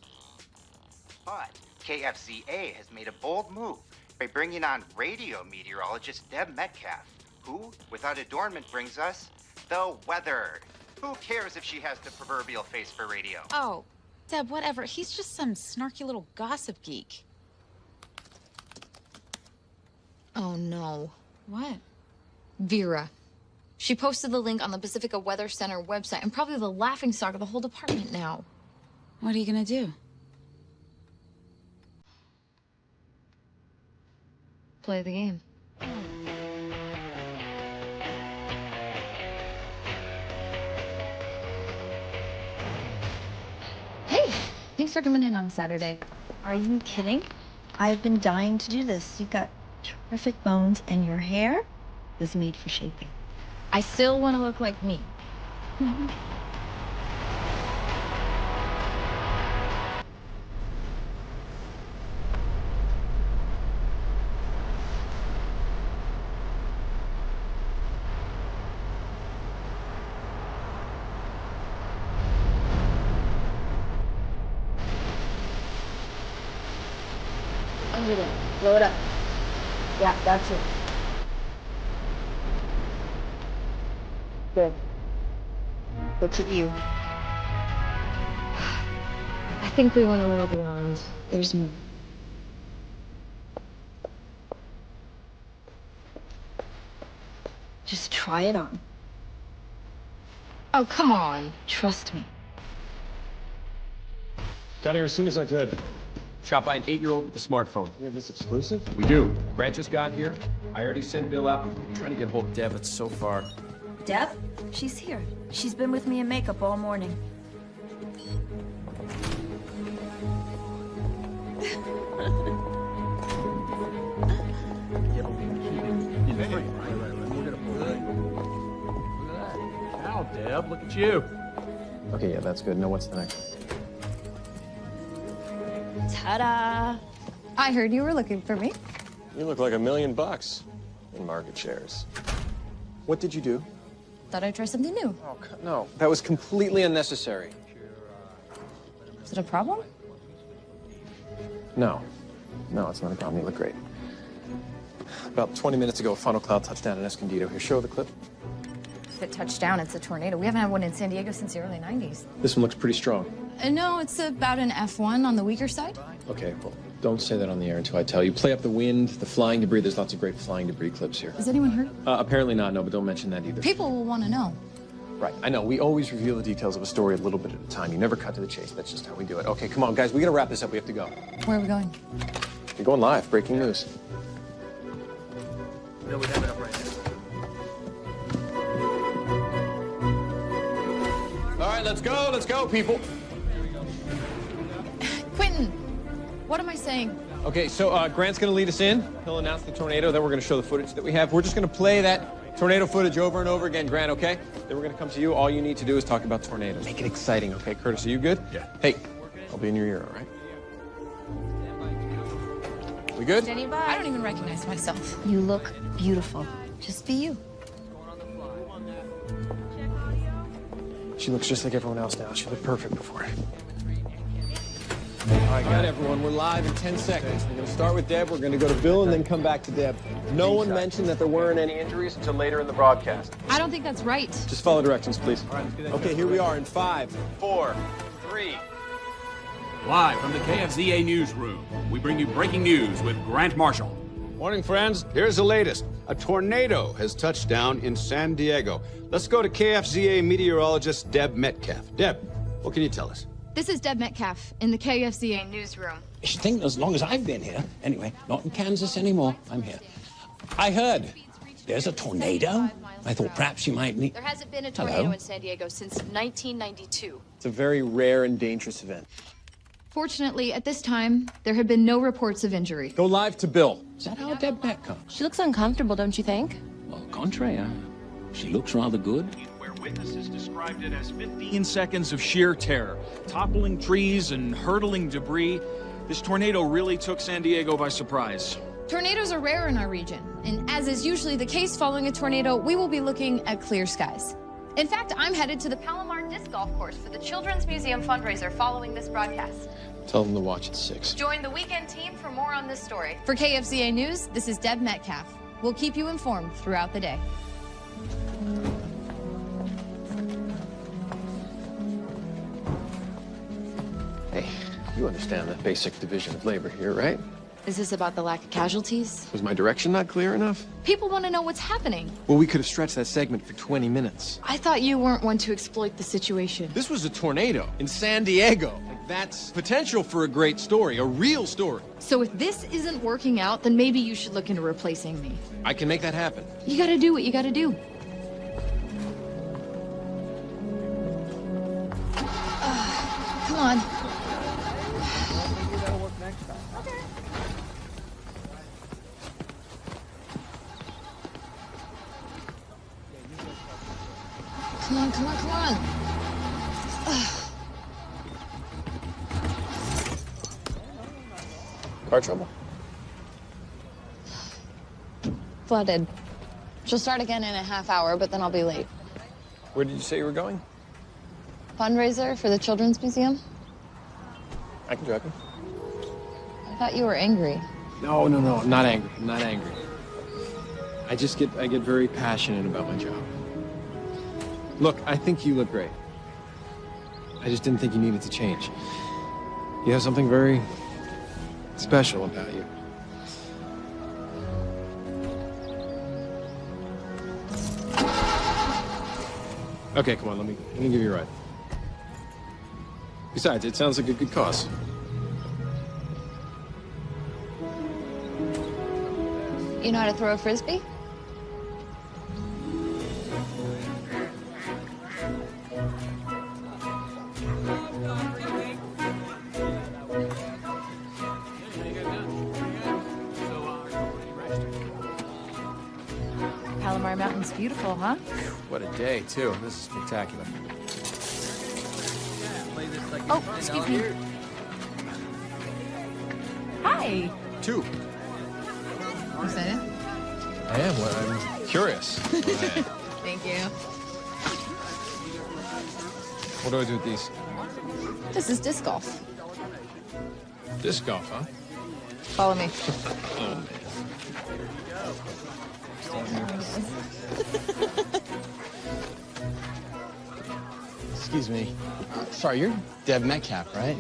But KFZA has made a bold move by bringing on radio meteorologist Deb Metcalf, who, without adornment, brings us the weather. Who cares if she has the proverbial face for radio? Oh, Deb, whatever. He's just some snarky little gossip geek. Oh, no. What? Vera. She posted the link on the Pacifica Weather Center website and probably the laughingstock of the whole department now. What are you gonna do? Play the game. Hey, thanks for coming in on Saturday. Are you kidding? I've been dying to do this. You've got terrific bones, and your hair is made for shaping. I still want to look like me. Under there. Blow it up. Yeah, that's it. Good. Looks at you. I think we went a little beyond. There's more. Just try it on. Oh, come on. Trust me. Got here as soon as I could. Shot by an 8-year-old with a smartphone. You have this exclusive? We do. Grant just got here. I already sent Bill out. I'm trying to get hold of Deb. It's so far. Deb? She's here. She's been with me in makeup all morning. Wow, Deb, look at you. Okay, yeah, that's good. Now what's the next one? Ta-da! I heard you were looking for me. You look like $1 million in market shares. What did you do? Thought I'd try something new. Oh, no. That was completely unnecessary. Is it a problem? No. No, it's not a problem. You look great. About 20 minutes ago, a funnel cloud touched down in Escondido. Here, show the clip. If it touched down, it's a tornado. We haven't had one in San Diego since the early 90s. This one looks pretty strong. No, it's about an F1 on the weaker side. Okay, well, don't say that on the air until I tell you. Play up the wind, the flying debris. There's lots of great flying debris clips here. Is anyone hurt? Apparently not, no, but don't mention that either. People will want to know. Right, I know. We always reveal the details of a story a little bit at a time. You never cut to the chase. That's just how we do it. Okay, come on, guys. We gotta wrap this up. We have to go. Where are we going? You're going live. Breaking news. No, we have it up right now. All right, let's go. Let's go, people. Quentin, what am I saying? Okay, so Grant's going to lead us in. He'll announce the tornado. Then we're going to show the footage that we have. We're just going to play that tornado footage over and over again, Grant, okay? Then we're going to come to you. All you need to do is talk about tornadoes. Make it exciting, okay? Curtis, are you good? Yeah. Hey, I'll be in your ear, all right? We good? Jenny, bye. I don't even recognize myself. You look beautiful. Just be you. She looks just like everyone else now. She looked perfect before. All right, got everyone. We're live in 10 seconds. We're going to start with Deb. We're going to go to Bill and then come back to Deb. No one mentioned that there weren't any injuries until later in the broadcast. I don't think that's right. Just follow directions, please. All right, let's get that. Okay, here we are in 5, 4, 3. Live from the KFZA newsroom, we bring you breaking news with Grant Marshall. Morning, friends. Here's the latest. A tornado has touched down in San Diego. Let's go to KFZA meteorologist Deb Metcalf. Deb, what can you tell us? This is Deb Metcalf in the KFCA newsroom. You should think as long as I've been here. Anyway, not in Kansas anymore. I'm here. I heard there's a tornado. I thought perhaps you might need... There hasn't been a tornado in San Diego since 1992. It's a very rare and dangerous event. Fortunately, at this time, there have been no reports of injury. Go live to Bill. Is that how Deb Metcalf? She looks uncomfortable, don't you think? Well, contrary, she looks rather good. Where witnesses described it as 15 seconds of sheer terror, toppling trees and hurtling debris. This tornado really took San Diego by surprise. Tornadoes are rare in our region, and as is usually the case following a tornado, we will be looking at clear skies. In fact, I'm headed to the Palomar Disc Golf Course for the Children's Museum fundraiser following this broadcast. Tell them to watch at 6. Join the weekend team for more on this story. For KFCA News, this is Deb Metcalf. We'll keep you informed throughout the day. Hey, you understand the basic division of labor here, right? Is this about the lack of casualties? Was my direction not clear enough? People want to know what's happening. Well, we could have stretched that segment for 20 minutes. I thought you weren't one to exploit the situation. This was a tornado in San Diego. That's potential for a great story, a real story. So if this isn't working out, then maybe you should look into replacing me. I can make that happen. You gotta do what you gotta do. Come on. Come on, come on, come on. Car trouble? Flooded. She'll start again in a half hour, but then I'll be late. Where did you say you were going? Fundraiser for the Children's Museum? I can drive you. I thought you were angry. No, I'm not angry. I'm not angry. I get very passionate about my job. Look, I think you look great. I just didn't think you needed to change. You have something very special about you. Okay, come on, let me give you a ride. Besides, it sounds like a good cause. You know how to throw a frisbee? Palomar Mountain's beautiful, huh? What a day, too. This is spectacular. Oh, excuse me. Hi. 2. Excited? I am. Well, I'm curious. Thank you. What do I do with these? This is disc golf. Disc golf, huh? Follow me. Oh, man. Excuse me. Sorry, you're Deb Metcalf, right?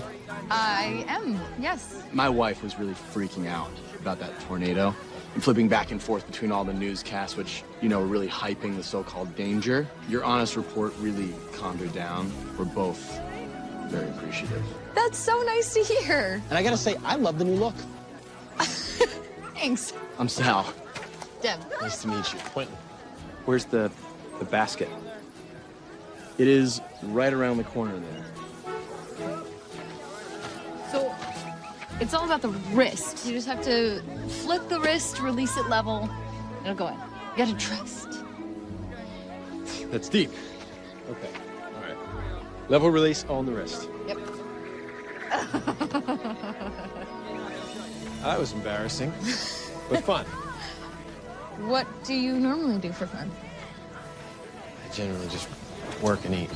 I am, yes. My wife was really freaking out about that tornado and flipping back and forth between all the newscasts, which, you know, were really hyping the so-called danger. Your honest report really calmed her down. We're both very appreciative. That's so nice to hear. And I gotta say, I love the new look. Thanks. I'm Sal. Deb. Nice to meet you. Quentin. Where's the basket? It is right around the corner there. So, it's all about the wrist. You just have to flip the wrist, release it level. It'll go in. You gotta trust. That's deep. Okay. All right. Level release on the wrist. Yep. That was embarrassing, but fun. What do you normally do for fun? I generally just work and eat.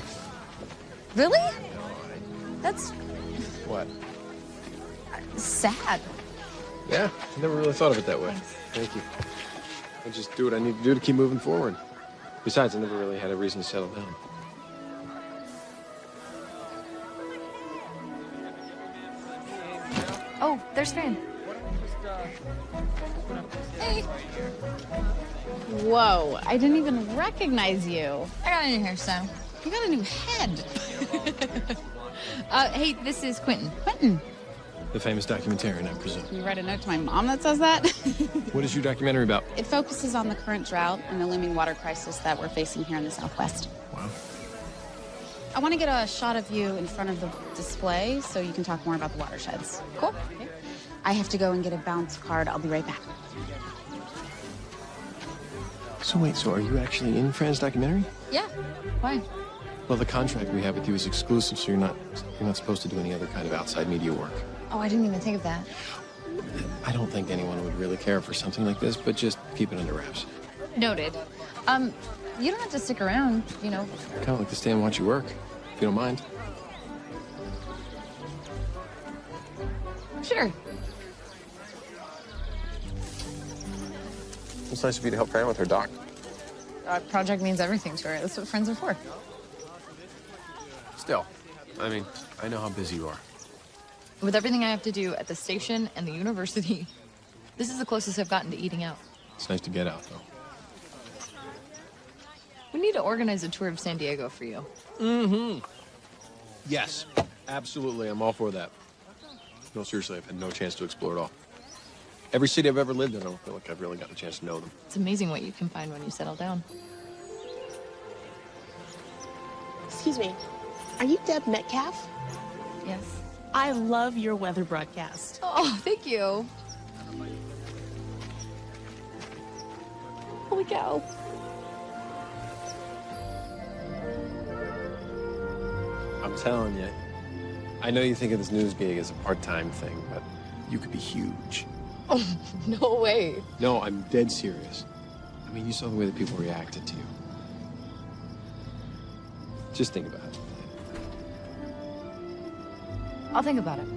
Really? That's What? sad. Yeah, I never really thought of it that way. Thank you. I just do what I need to do to keep moving forward. Besides, I never really had a reason to settle down. Oh, there's Fran. Hey. Whoa, I didn't even recognize you. I got a new hairstyle. You got a new head. Hey, this is Quentin. Quentin, The famous documentarian, I presume. you write a note to my mom that says that? What is your documentary about? It focuses on the current drought and the looming water crisis that we're facing here in the Southwest. Wow. I want to get a shot of you in front of the display so you can talk more about the watersheds. Cool. Okay. I have to go and get a bounce card. I'll be right back. So wait, so are you actually in Fran's documentary? Yeah. Why? Well, the contract we have with you is exclusive, so you're not supposed to do any other kind of outside media work. Oh, I didn't even think of that. I don't think anyone would really care for something like this, but just keep it under wraps. Noted. You don't have to stick around, you know. Kind of like to stay and watch you work, if you don't mind. Sure. It's nice of you to help Fran with her doc. Project means everything to her. That's what friends are for. Still, I mean, I know how busy you are. With everything I have to do at the station and the university, this is the closest I've gotten to eating out. It's nice to get out, though. We need to organize a tour of San Diego for you. Mm-hmm. Yes, absolutely. I'm all for that. No, seriously, I've had no chance to explore it all. Every city I've ever lived in, I don't feel like I've really got a chance to know them. It's amazing what you can find when you settle down. Excuse me, are you Deb Metcalf? Yes. I love your weather broadcast. Oh, thank you. Holy cow. I'm telling you, I know you think of this news gig as a part-time thing, but you could be huge. Oh, no way. No, I'm dead serious. I mean, you saw the way that people reacted to you. Just think about it. I'll think about it.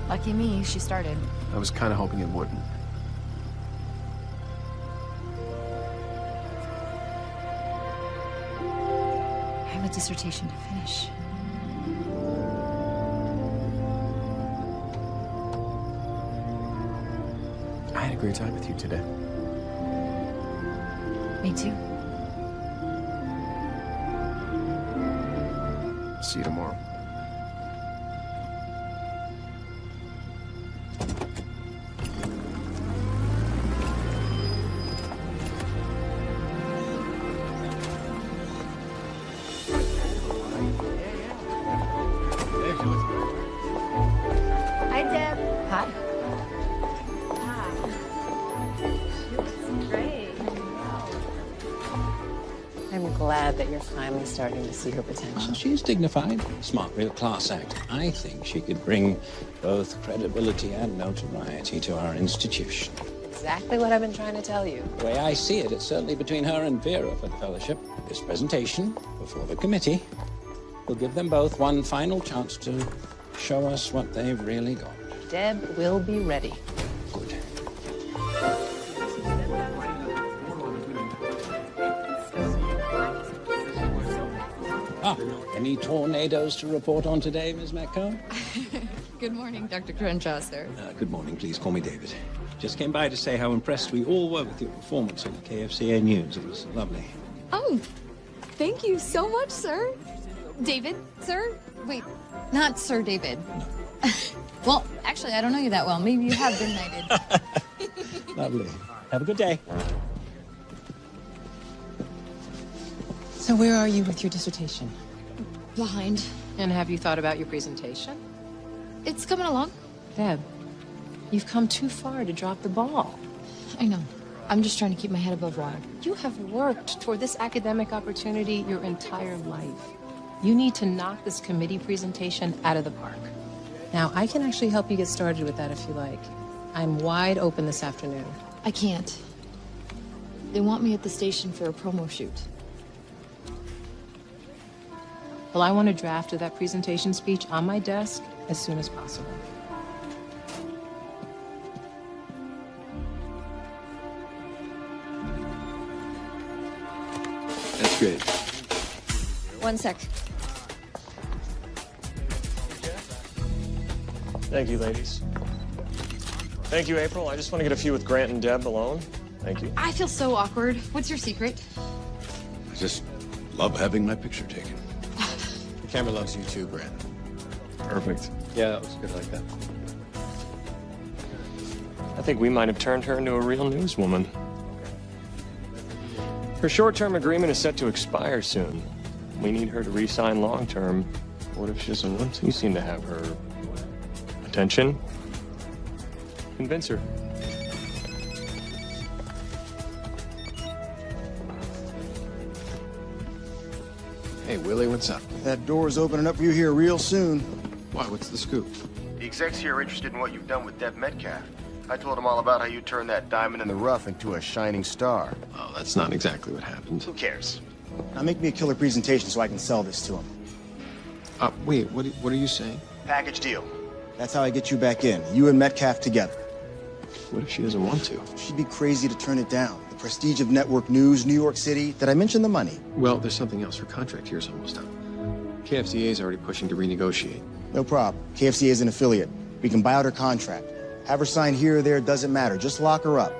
Lucky me, she started. I was kind of hoping it wouldn't. I have a dissertation to finish. I had a great time with you today. Me too. See you tomorrow. Hi, Deb. Hi. Hi. You look great. I'm glad that you're finally starting to see her potential. She's dignified, smart, real class act. I think she could bring both credibility and notoriety to our institution. Exactly what I've been trying to tell you. The way I see it, it's certainly between her and Vera for the fellowship. This presentation before the committee will give them both one final chance to show us what they've really got. Deb will be ready. Good. Any tornadoes to report on today, Ms. Metcalf? Good morning, Dr. Crenshaw, sir. Good morning. Please call me David. Just came by to say how impressed we all were with your performance in the KFCA News. It was lovely. Oh, thank you so much, sir. David, sir? Wait, not Sir David. No. Well, actually, I don't know you that well. Maybe you have been knighted. Lovely. Have a good day. So where are you with your dissertation? Behind. And have you thought about your presentation? It's coming along. Deb, you've come too far to drop the ball. I know. I'm just trying to keep my head above water. You have worked toward this academic opportunity your entire life. You need to knock this committee presentation out of the park. Now, I can actually help you get started with that if you like. I'm wide open this afternoon. I can't. They want me at the station for a promo shoot. Well, I want a draft of that presentation speech on my desk as soon as possible. Great. One sec. Thank you, ladies. Thank you, April. I just want to get a few with Grant and Deb alone. Thank you. I feel so awkward. What's your secret? I just love having my picture taken. The camera loves you too, Grant. Perfect. Yeah, that was good like that. I think we might have turned her into a real newswoman. Her short-term agreement is set to expire soon. We need her to re-sign long-term. What if she doesn't want to? You seem to have her attention. Convince her. Hey, Willie, what's up? That door's opening up for you here real soon. Why? What's the scoop? The execs here are interested in what you've done with Deb Metcalf. I told them all about how you turned that diamond in the rough into a shining star. Oh, that's not exactly what happened. Who cares? Now make me a killer presentation so I can sell this to him. Wait, what are you saying? Package deal. That's how I get you back in. You and Metcalf together. What if she doesn't want to? She'd be crazy to turn it down. The prestige of network news, New York City. Did I mention the money? Well, there's something else. Her contract here is almost up. KFCA is already pushing to renegotiate. No problem. KFCA is an affiliate. We can buy out her contract. Have her sign here or there, doesn't matter. Just lock her up.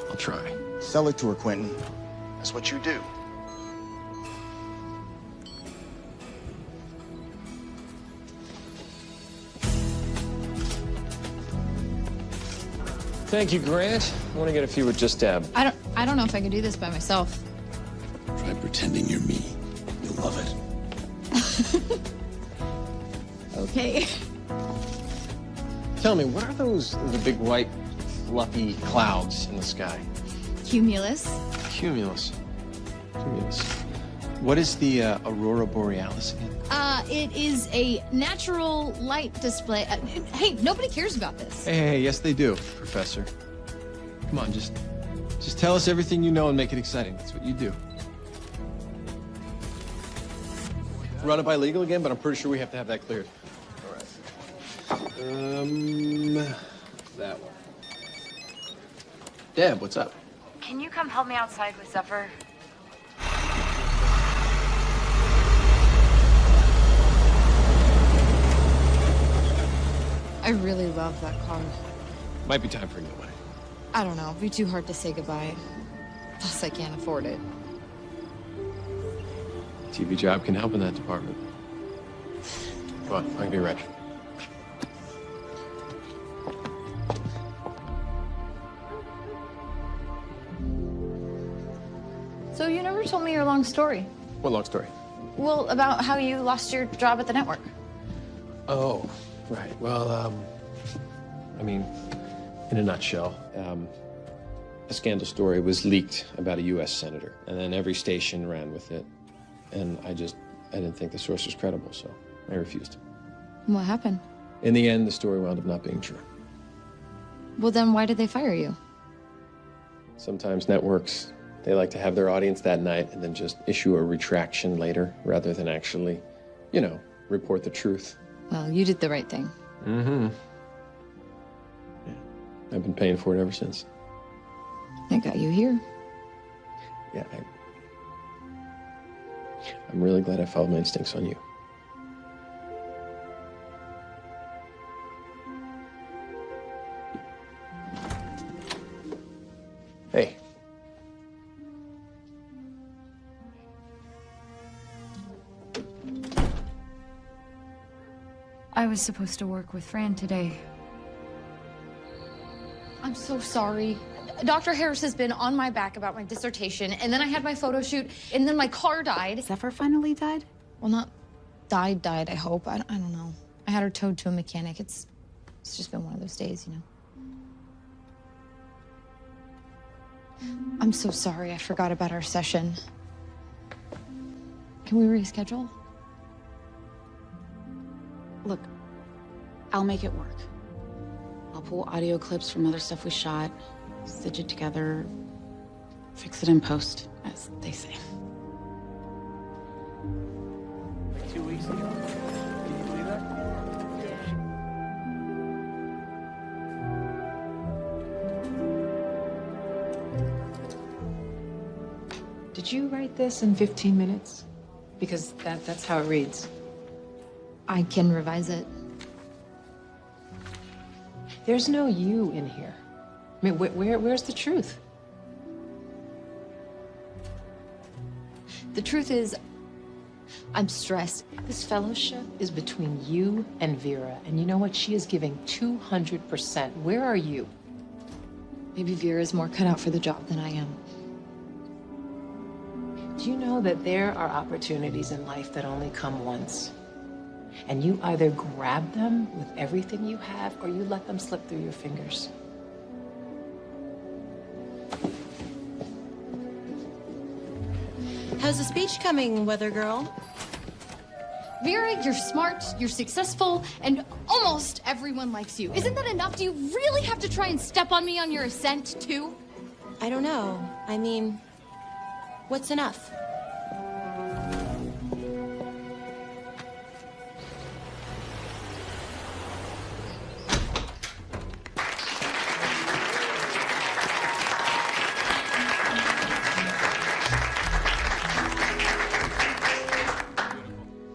I'll try. Sell it to her, Quentin. That's what you do. Thank you, Grant. I want to get a few with just Deb. I don't know if I could do this by myself. Try pretending you're me. You'll love it. Okay. Tell me, what are the big white fluffy clouds in the sky? Cumulus. Cumulus. Cumulus. What is the aurora borealis again? It is a natural light display. Hey, nobody cares about this. Hey, yes they do, Professor. Come on, just tell us everything you know and make it exciting. That's what you do. Run it by legal again, but I'm pretty sure we have to have that cleared. All right. That one. Deb, what's up? Can you come help me outside with Zephyr? I really love that car. Might be time for a new one. I don't know. It'd be too hard to say goodbye. Plus, I can't afford it. TV job can help in that department. Come on, I can be ready. So you never told me your long story. What long story? Well, about how you lost your job at the network. Oh, right. Well, I mean, in a nutshell, a scandal story was leaked about a U.S. senator, and then every station ran with it. And I didn't think the source was credible, so I refused. What happened? In the end, the story wound up not being true. Well, then why did they fire you? Sometimes networks, they like to have their audience that night and then just issue a retraction later rather than actually, report the truth. Well, you did the right thing. Mm-hmm. Yeah, I've been paying for it ever since. I got you here. Yeah, I'm really glad I followed my instincts on you. Hey. I was supposed to work with Fran today. I'm so sorry. Dr. Harris has been on my back about my dissertation, and then I had my photo shoot, and then my car died. Zephyr finally died? Well, not died, I hope. I don't know. I had her towed to a mechanic. It's just been one of those days, I'm so sorry. I forgot about our session. Can we reschedule? Look, I'll make it work. I'll pull audio clips from other stuff we shot, stitch it together, fix it in post, as they say. 2 weeks ago. Can you believe that? Did Did you write this in 15 minutes? Because that's how it reads. I can revise it. There's no you in here. I mean, where's the truth? The truth is, I'm stressed. This fellowship is between you and Vera, and you know what? She is giving 200%. Where are you? Maybe Vera's more cut out for the job than I am. Do you know that there are opportunities in life that only come once? And you either grab them with everything you have, or you let them slip through your fingers. How's the speech coming, weather girl? Vera, you're smart, you're successful, and almost everyone likes you. Isn't that enough? Do you really have to try and step on me on your ascent, too? I don't know. I mean, what's enough?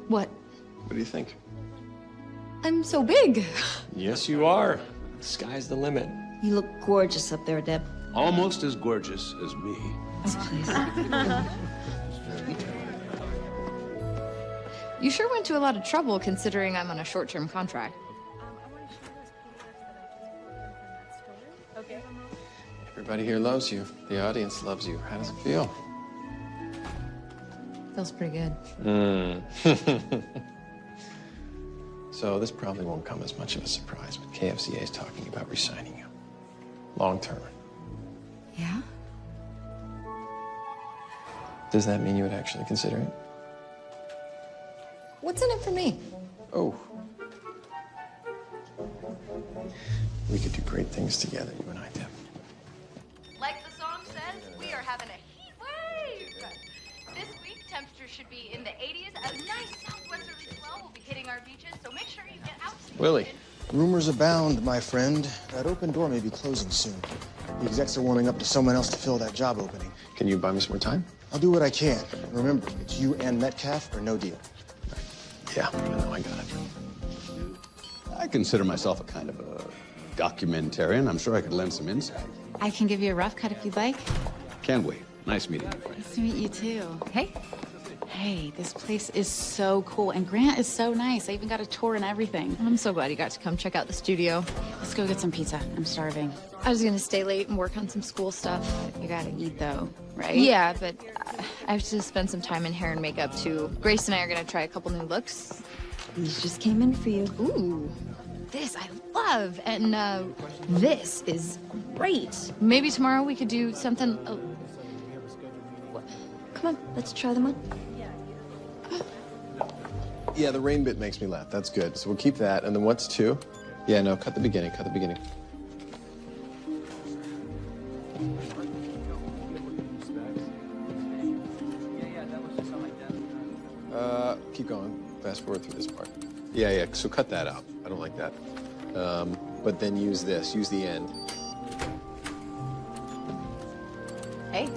What? What do you think? I'm so big. Yes, you are. The sky's the limit. You look gorgeous up there, Deb. Almost as gorgeous as me. Oh, please. You sure went to a lot of trouble considering I'm on a short-term contract. Okay. Everybody here loves you. The audience loves you. How does it feel? Feels pretty good. So this probably won't come as much of a surprise, but KFCA is talking about re-signing you. Long term. Yeah? Does that mean you would actually consider it? What's in it for me? Oh. We could do great things together, you and I, Deb. Like the song says, we are having a heat wave. This week, temperatures should be in the 80s. A nice southwesterly swell will be hitting our beaches, so make sure you get out. Willie. Rumors abound, my friend. That open door may be closing soon. The execs are warming up to someone else to fill that job opening. Can you buy me some more time? I'll do what I can. Remember, it's you and Metcalf or no deal. Yeah, I know, I got it. I consider myself a kind of a documentarian. I'm sure I could lend some insight. I can give you a rough cut if you'd like. Can we? Nice meeting you, friend. Nice to meet you, too. Hey. Hey, this place is so cool, and Grant is so nice. I even got a tour and everything. I'm so glad you got to come check out the studio. Let's go get some pizza. I'm starving. I was gonna stay late and work on some school stuff. You gotta eat, though, right? Yeah, but I have to spend some time in hair and makeup, too. Grace and I are gonna try a couple new looks. These just came in for you. Ooh, this I love, and this is great. Maybe tomorrow we could do something. Come on, let's try them on. Yeah, the rain bit makes me laugh. That's good. So we'll keep that. And then what's two? Yeah, no, cut the beginning. Cut the beginning. Keep going. Fast forward through this part. Yeah, yeah. So cut that out. I don't like that. But then use this. Use the end. Hey,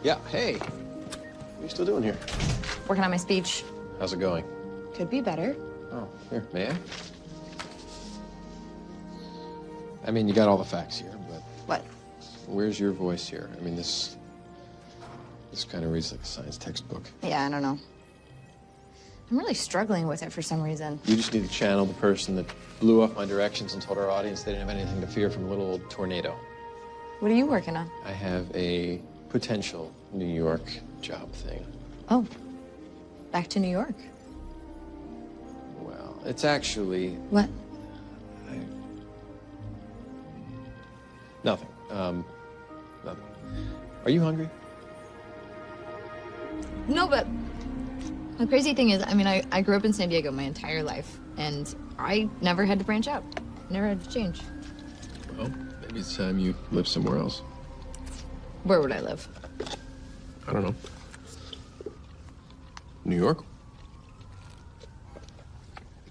Yeah. Hey. What are you still doing here? working on my speech. How's it going? Could be better. Oh, here, may I? I mean, you got all the facts here, but What? where's your voice here? I mean, this kind of reads like a science textbook. Yeah, I don't know. I'm really struggling with it for some reason. You just need to channel the person that blew up my directions and told our audience they didn't have anything to fear from a little old tornado. What are you working on? I have a potential New York job thing. Oh, back to New York. Well, it's actually What? nothing. Nothing. Are you hungry? No, but the crazy thing is, I mean, I grew up in San Diego my entire life, and I never had to branch out. Never had to change. Well, maybe it's time you live somewhere else. Where would I live? I don't know. New York?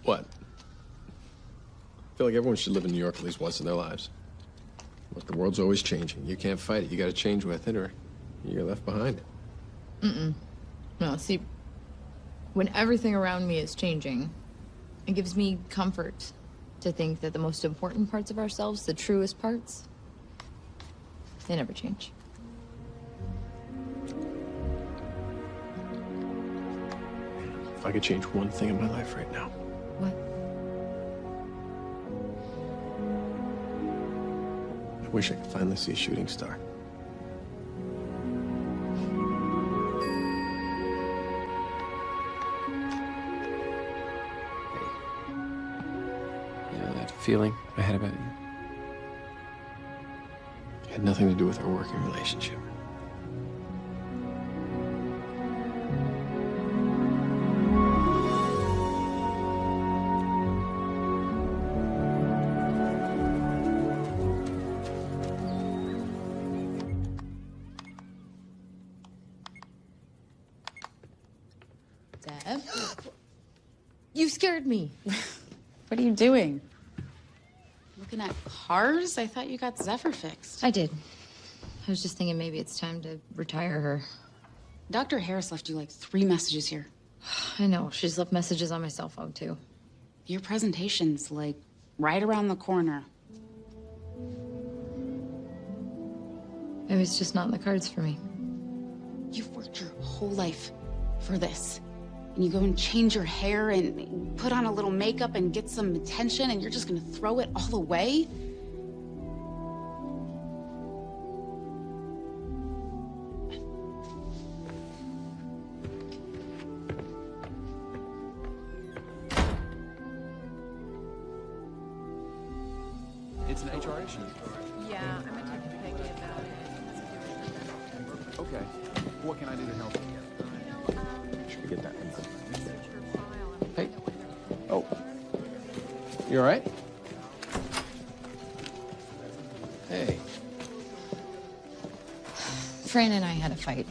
What? I feel like everyone should live in New York at least once in their lives. Look, the world's always changing. You can't fight it. You gotta change with it or you're left behind. No, see, when everything around me is changing, it gives me comfort to think that the most important parts of ourselves, the truest parts, they never change. If I could change one thing in my life right now. What? I wish I could finally see a shooting star. You know that feeling I had about you? It had nothing to do with our working relationship. Deb? You scared me. What are you doing? Looking at cars? I thought you got Zephyr fixed. I did. I was just thinking maybe it's time to retire her. Dr. Harris left you like 3 messages here. I know. She's left messages on my cell phone, too. Your presentation's like right around the corner. Maybe it's just not in the cards for me. You've worked your whole life for this. And you go and change your hair and put on a little makeup and get some attention, and you're just gonna throw it all away? It's an HR issue. Yeah, I'm gonna talk to Peggy about it. Okay. What can I do to help? Should we get that? Hey. Oh. You all right? Hey. Fran and I had a fight.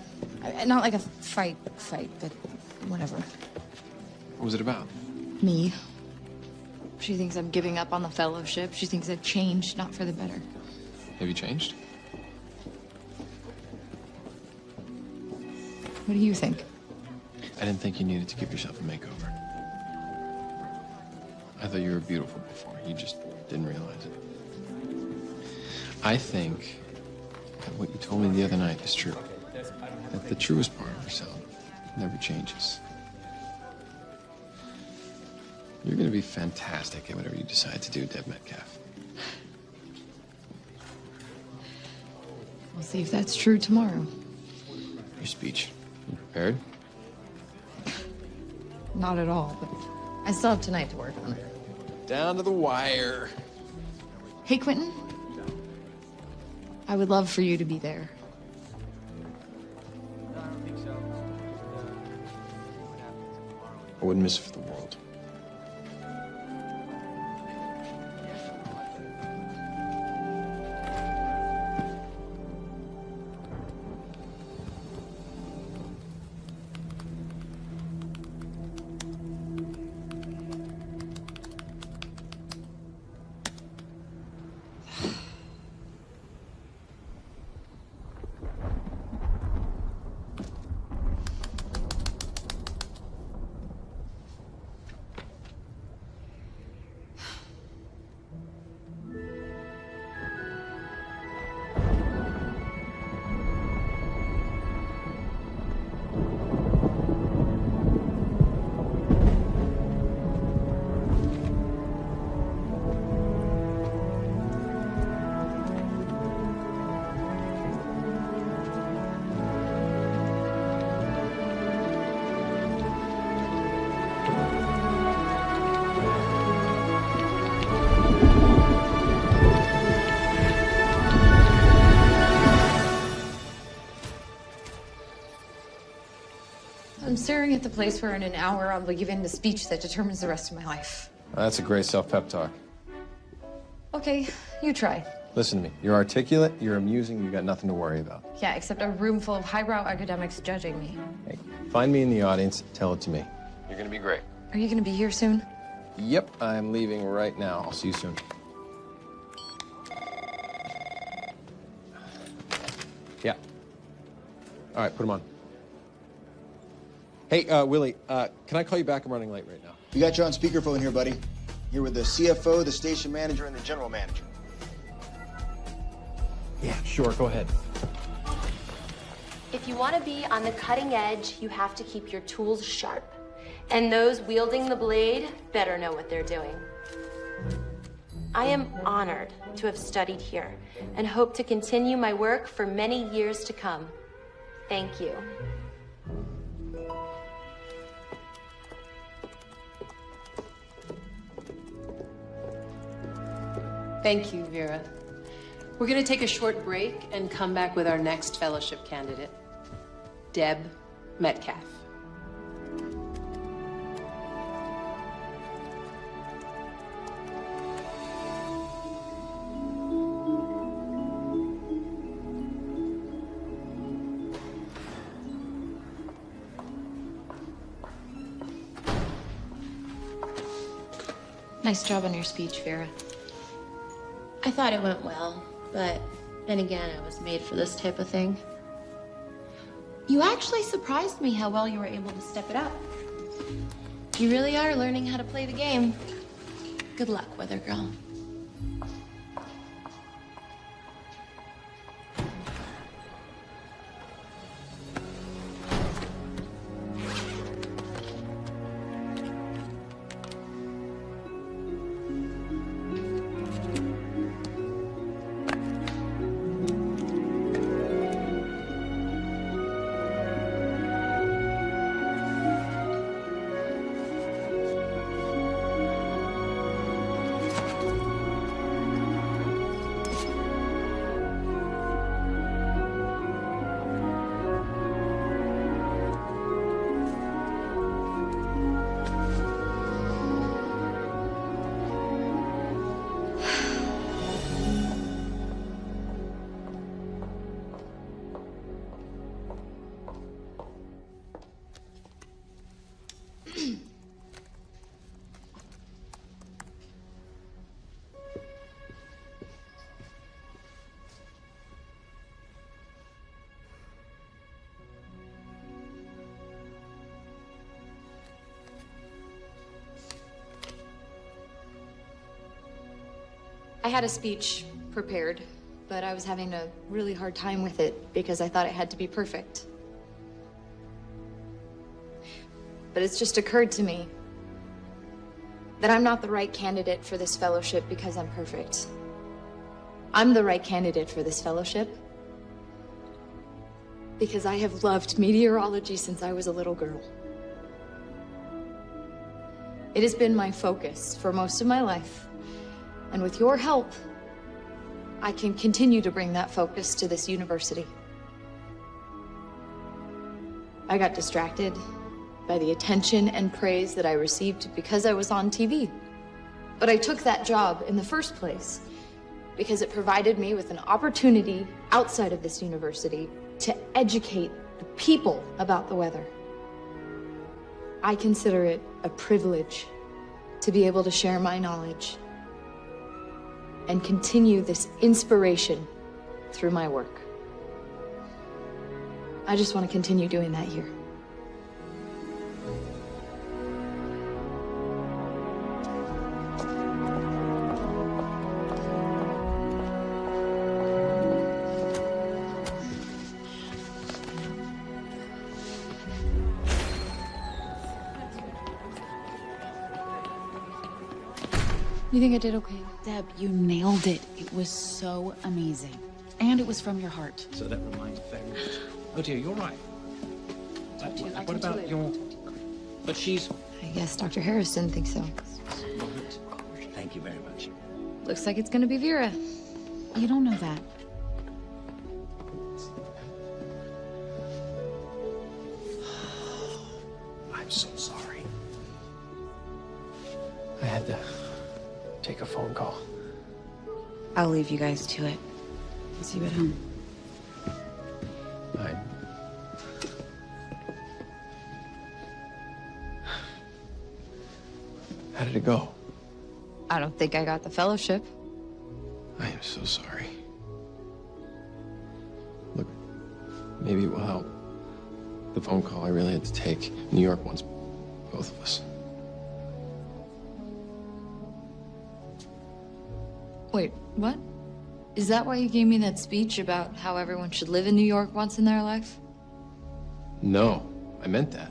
Not like a fight, but whatever. What was it about? Me. She thinks I'm giving up on the fellowship. She thinks I've changed, not for the better. Have you changed? What do you think? I didn't think you needed to give yourself a makeover. I thought you were beautiful before. You just didn't realize it. I think that what you told me the other night is true. That the truest part of yourself never changes. You're going to be fantastic at whatever you decide to do, Deb Metcalf. We'll see if that's true tomorrow. Your speech. You prepared? Not at all, but I still have tonight to work on it. Down to the wire. Hey, Quentin. I would love for you to be there. I wouldn't miss it for the world. I'm staring at the place where in an hour I'll be given the speech that determines the rest of my life. That's a great self-pep talk. Okay, you try. Listen to me. You're articulate, you're amusing, you got nothing to worry about. Yeah, except a room full of highbrow academics judging me. Hey, find me in the audience, tell it to me. You're gonna be great. Are you gonna be here soon? Yep, I'm leaving right now. I'll see you soon. Yeah. All right, put him on. Hey, Willie, can I call you back? I'm running late right now. We got you on speakerphone here, buddy. Here with the CFO, the station manager, and the general manager. Yeah, sure, go ahead. If you want to be on the cutting edge, you have to keep your tools sharp. And those wielding the blade better know what they're doing. I am honored to have studied here and hope to continue my work for many years to come. Thank you. Thank you, Vera. We're going to take a short break and come back with our next fellowship candidate, Deb Metcalf. Nice job on your speech, Vera. I thought it went well, but then again, I was made for this type of thing. You actually surprised me how well you were able to step it up. You really are learning how to play the game. Good luck, Weather Girl. I had a speech prepared, but I was having a really hard time with it because I thought it had to be perfect. But it's just occurred to me that I'm not the right candidate for this fellowship because I'm perfect. I'm the right candidate for this fellowship because I have loved meteorology since I was a little girl. It has been my focus for most of my life. And with your help, I can continue to bring that focus to this university. I got distracted by the attention and praise that I received because I was on TV. But I took that job in the first place because it provided me with an opportunity outside of this university to educate the people about the weather. I consider it a privilege to be able to share my knowledge and continue this inspiration through my work. I just want to continue doing that here. You think I did okay? Deb, you nailed it. It was so amazing. And it was from your heart. So that reminds me very much. Oh dear, you're right. What about your... But she's... I guess Dr. Harris didn't think so. Thank you very much. Looks like it's gonna be Vera. You don't know that. I'm so sorry. I had to take a phone call. I'll leave you guys to it. I'll see you at home. Bye. How did it go? I don't think I got the fellowship. I am so sorry. Look, maybe it will help. the phone call I really had to take. New York wants both of us. Wait, what? Is that why you gave me that speech about how everyone should live in New York once in their life? No, I meant that.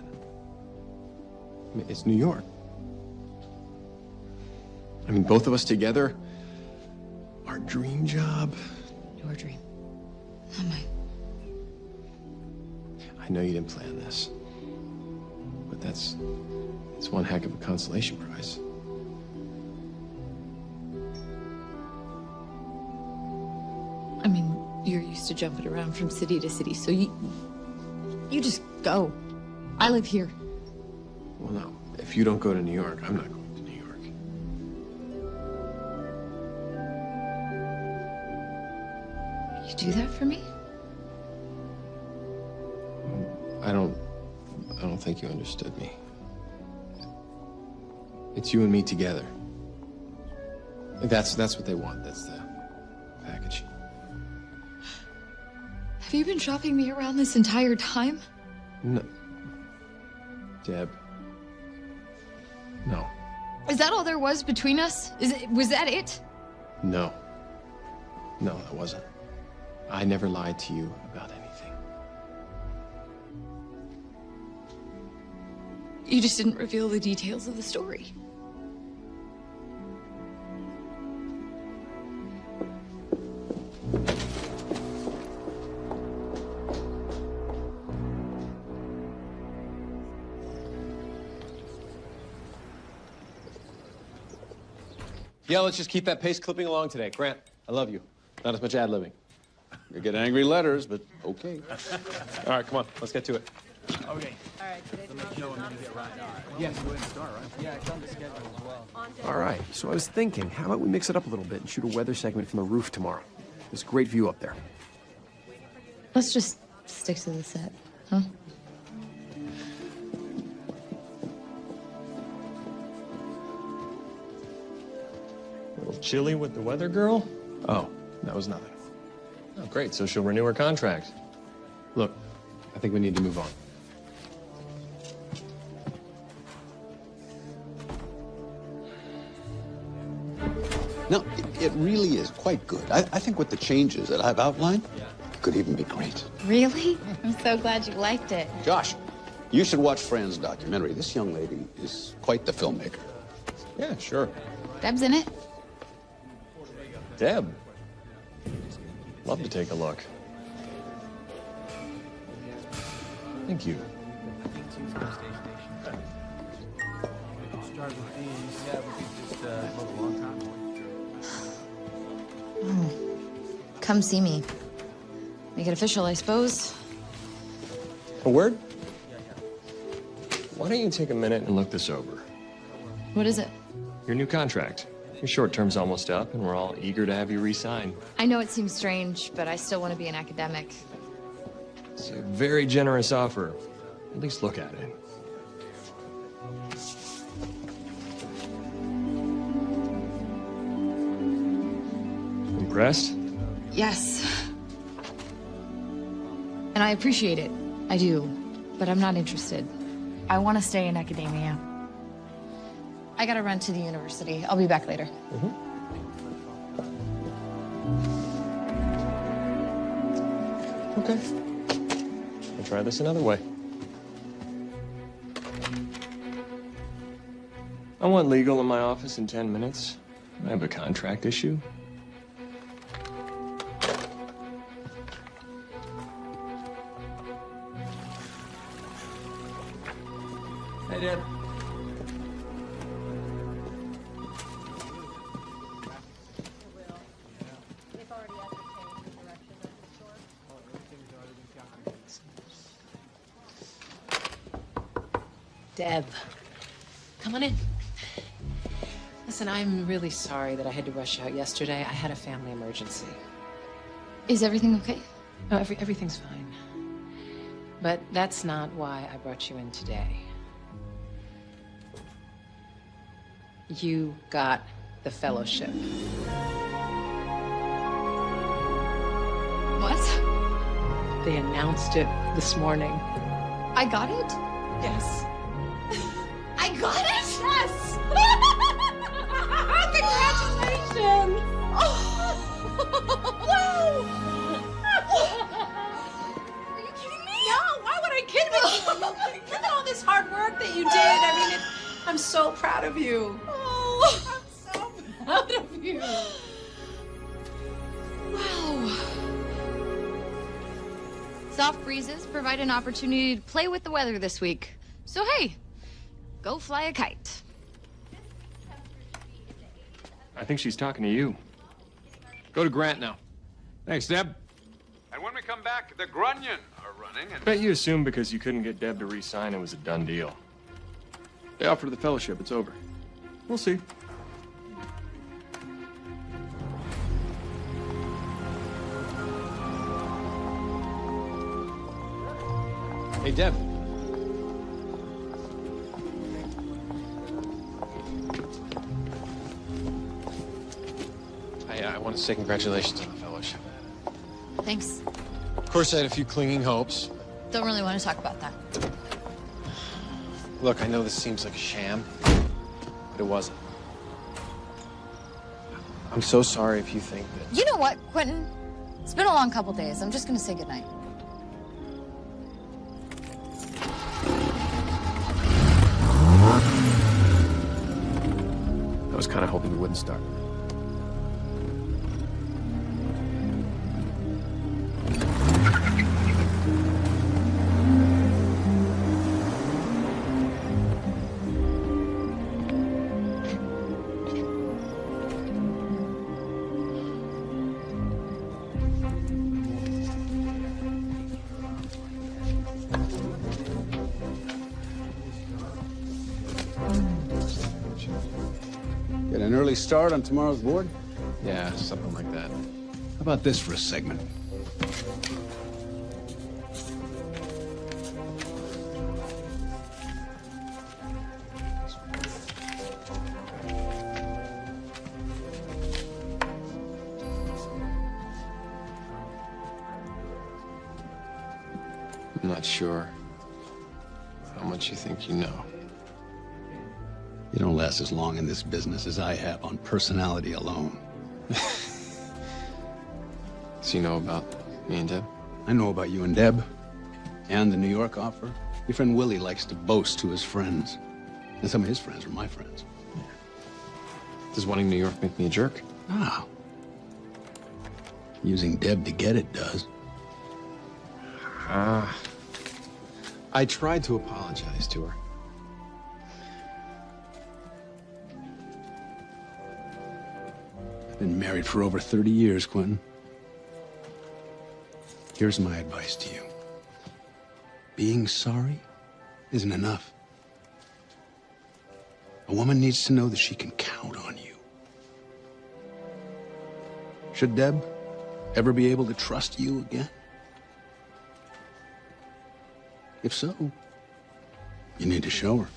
I mean, it's New York. I mean, both of us together, our dream job. Your dream. Not mine. I know you didn't plan this, but it's one heck of a consolation prize. I mean, you're used to jumping around from city to city, so you just go. I live here. Well, no. If you don't go to New York, I'm not going to New York. You do that for me? I don't think you understood me. It's you and me together. That's what they want. That's the package. Have you been shopping me around this entire time? No. Deb. No. Is that all there was between us? Was that it? No. No, that wasn't. I never lied to you about anything. You just didn't reveal the details of the story. Yeah, let's just keep that pace clipping along today. Grant, I love you. Not as much ad-libbing. You get angry letters, but okay. All right, come on, let's get to it. Okay. All right, today's yes, go ahead and start, right? Yeah, it's on the schedule as well. All right, so I was thinking, how about we mix it up a little bit and shoot a weather segment from the roof tomorrow? There's a great view up there. Let's just stick to the set, huh? A little chilly with the weather girl? Oh, that was nothing. Oh, great, so she'll renew her contract. Look, I think we need to move on. No, it really is quite good. I think with the changes that I've outlined, it could even be great. Really? I'm so glad you liked it. Josh, you should watch Fran's documentary. This young lady is quite the filmmaker. Yeah, sure. Deb's in it. Deb. Love to take a look. Thank you. Start with these. Yeah, we could just load a long time. Come see me. Make it official, I suppose. A word? Why don't you take a minute and look this over? What is it? Your new contract. Your short term's almost up, and we're all eager to have you re-sign. I know it seems strange, but I still want to be an academic. It's a very generous offer. At least look at it. Impressed? Yes. And I appreciate it. I do. But I'm not interested. I want to stay in academia. I gotta run to the university. I'll be back later. Okay. I'll try this another way. I want legal in my office in 10 minutes. I have a contract issue. Hey, Deb. Deb, come on in. Listen, I'm really sorry that I had to rush out yesterday. I had a family emergency. Is everything okay? No, everything's fine. But that's not why I brought you in today. You got the fellowship. What? They announced it this morning. I got it? Yes. I got it? Yes! Congratulations! Wow! Are you kidding me? No, why would I kid you? Look at all this hard work that you did. I mean, I'm so proud of you. Oh, I'm so proud of you. wow. Soft breezes provide an opportunity to play with the weather this week. So hey, go fly a kite. I think she's talking to you. Go to Grant now. Thanks, Deb. And when we come back, the Grunion are running and... Bet you assumed because you couldn't get Deb to re-sign it was a done deal. They offered the fellowship, it's over. We'll see. Hey, Deb. I want to say congratulations on the fellowship. Thanks. Of course, I had a few clinging hopes. Don't really want to talk about that. Look, I know this seems like a sham, but it wasn't. I'm so sorry if you think that... You know what, Quentin? It's been a long couple days. I'm just gonna say goodnight. I was kind of hoping we wouldn't start. Get an early start on tomorrow's board? Yeah, something like that. How about this for a segment? I'm not sure how much you think you know. You don't last as long in this business as I have on personality alone. So you know about me and Deb? I know about you and Deb, and the New York offer. Your friend Willie likes to boast to his friends. And some of his friends are my friends. Does wanting New York make me a jerk? Ah. Using Deb to get it does. I tried to apologize to her. I've been married for over 30 years, Quentin. Here's my advice to you. Being sorry isn't enough. A woman needs to know that she can count on you. Should Deb ever be able to trust you again? If so, you need to show her.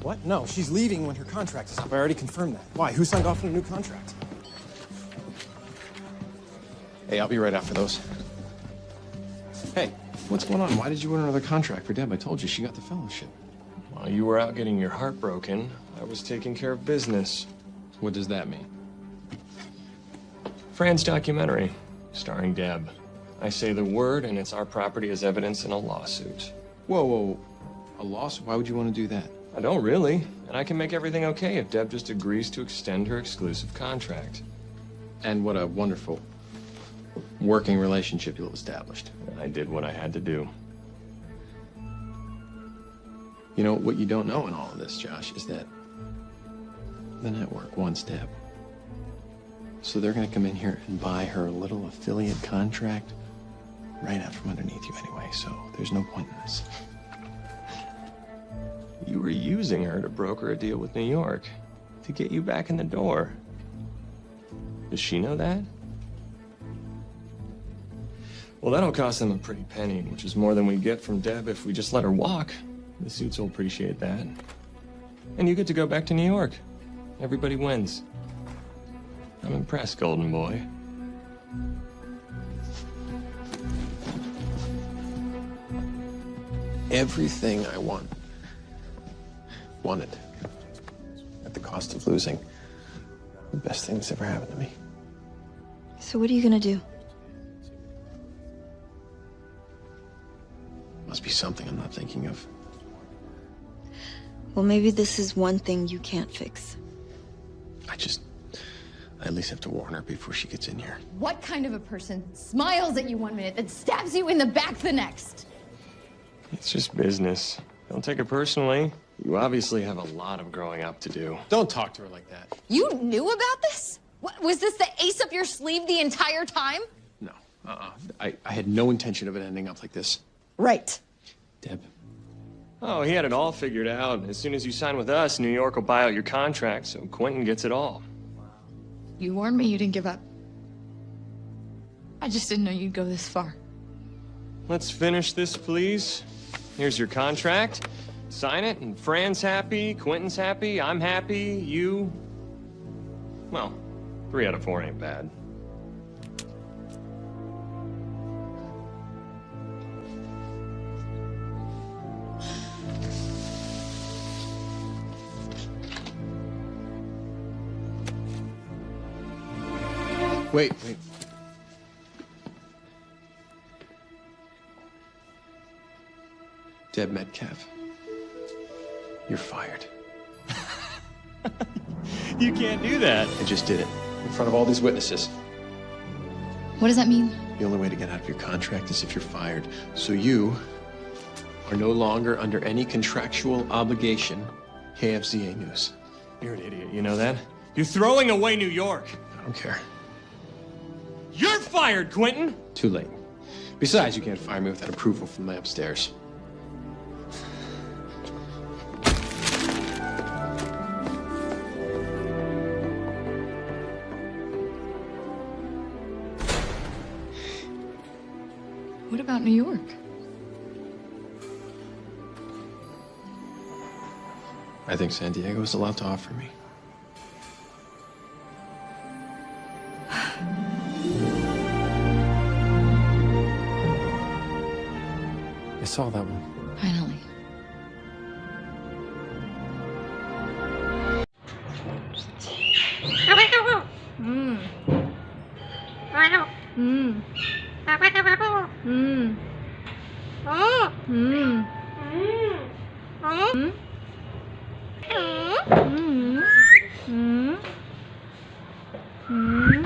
What? No, she's leaving when her contract is up. I already confirmed that. Why? Who signed off on a new contract? Hey, I'll be right out for those. Hey, what's going on? Why did you order another contract for Deb? I told you she got the fellowship. While you were out getting your heart broken, I was taking care of business. What does that mean? Fran's documentary, starring Deb. I say the word, and it's our property as evidence in a lawsuit. Whoa, whoa. A lawsuit? Why would you want to do that? I don't really, and I can make everything okay if Deb just agrees to extend her exclusive contract. And what a wonderful working relationship you'll have established. I did what I had to do. You know, what you don't know in all of this, Josh, is that the network wants Deb. So they're going to come in here and buy her little affiliate contract right out from underneath you anyway, so there's no point in this. You were using her to broker a deal with New York to get you back in the door. Does she know that? Well, that'll cost them a pretty penny, which is more than we get from Deb if we just let her walk. The suits will appreciate that. And you get to go back to New York. Everybody wins. I'm impressed, Golden Boy. Everything I wanted, at the cost of losing the best thing that's ever happened to me. So what are you gonna do? Must be something I'm not thinking of. Well, maybe this is one thing you can't fix. I at least have to warn her before she gets in here. What kind of a person smiles at you one minute, then stabs you in the back the next? It's just business. Don't take it personally. You obviously have a lot of growing up to do. Don't talk to her like that. You knew about this? What, was this the ace up your sleeve the entire time? No. I had no intention of it ending up like this. Right. Deb. Oh, he had it all figured out. As soon as you sign with us, New York will buy out your contract, so Quentin gets it all. You warned me you didn't give up. I just didn't know you'd go this far. Let's finish this, please. Here's your contract. Sign it, and Fran's happy, Quentin's happy, I'm happy, you... Well, 3 out of 4 ain't bad. Wait. Deb Metcalf, you're fired. You can't do that. I just did it, in front of all these witnesses. What does that mean? The only way to get out of your contract is if you're fired. So you are no longer under any contractual obligation. KFZA News. You're an idiot, you know that? You're throwing away New York. I don't care. You're fired, Quentin! Too late. Besides, you can't fire me without approval from my upstairs. What about New York? I think San Diego has a lot to offer me. I saw that one. Finally. Mm. Mm. Mm. Mm. Mm. Mm. Mm.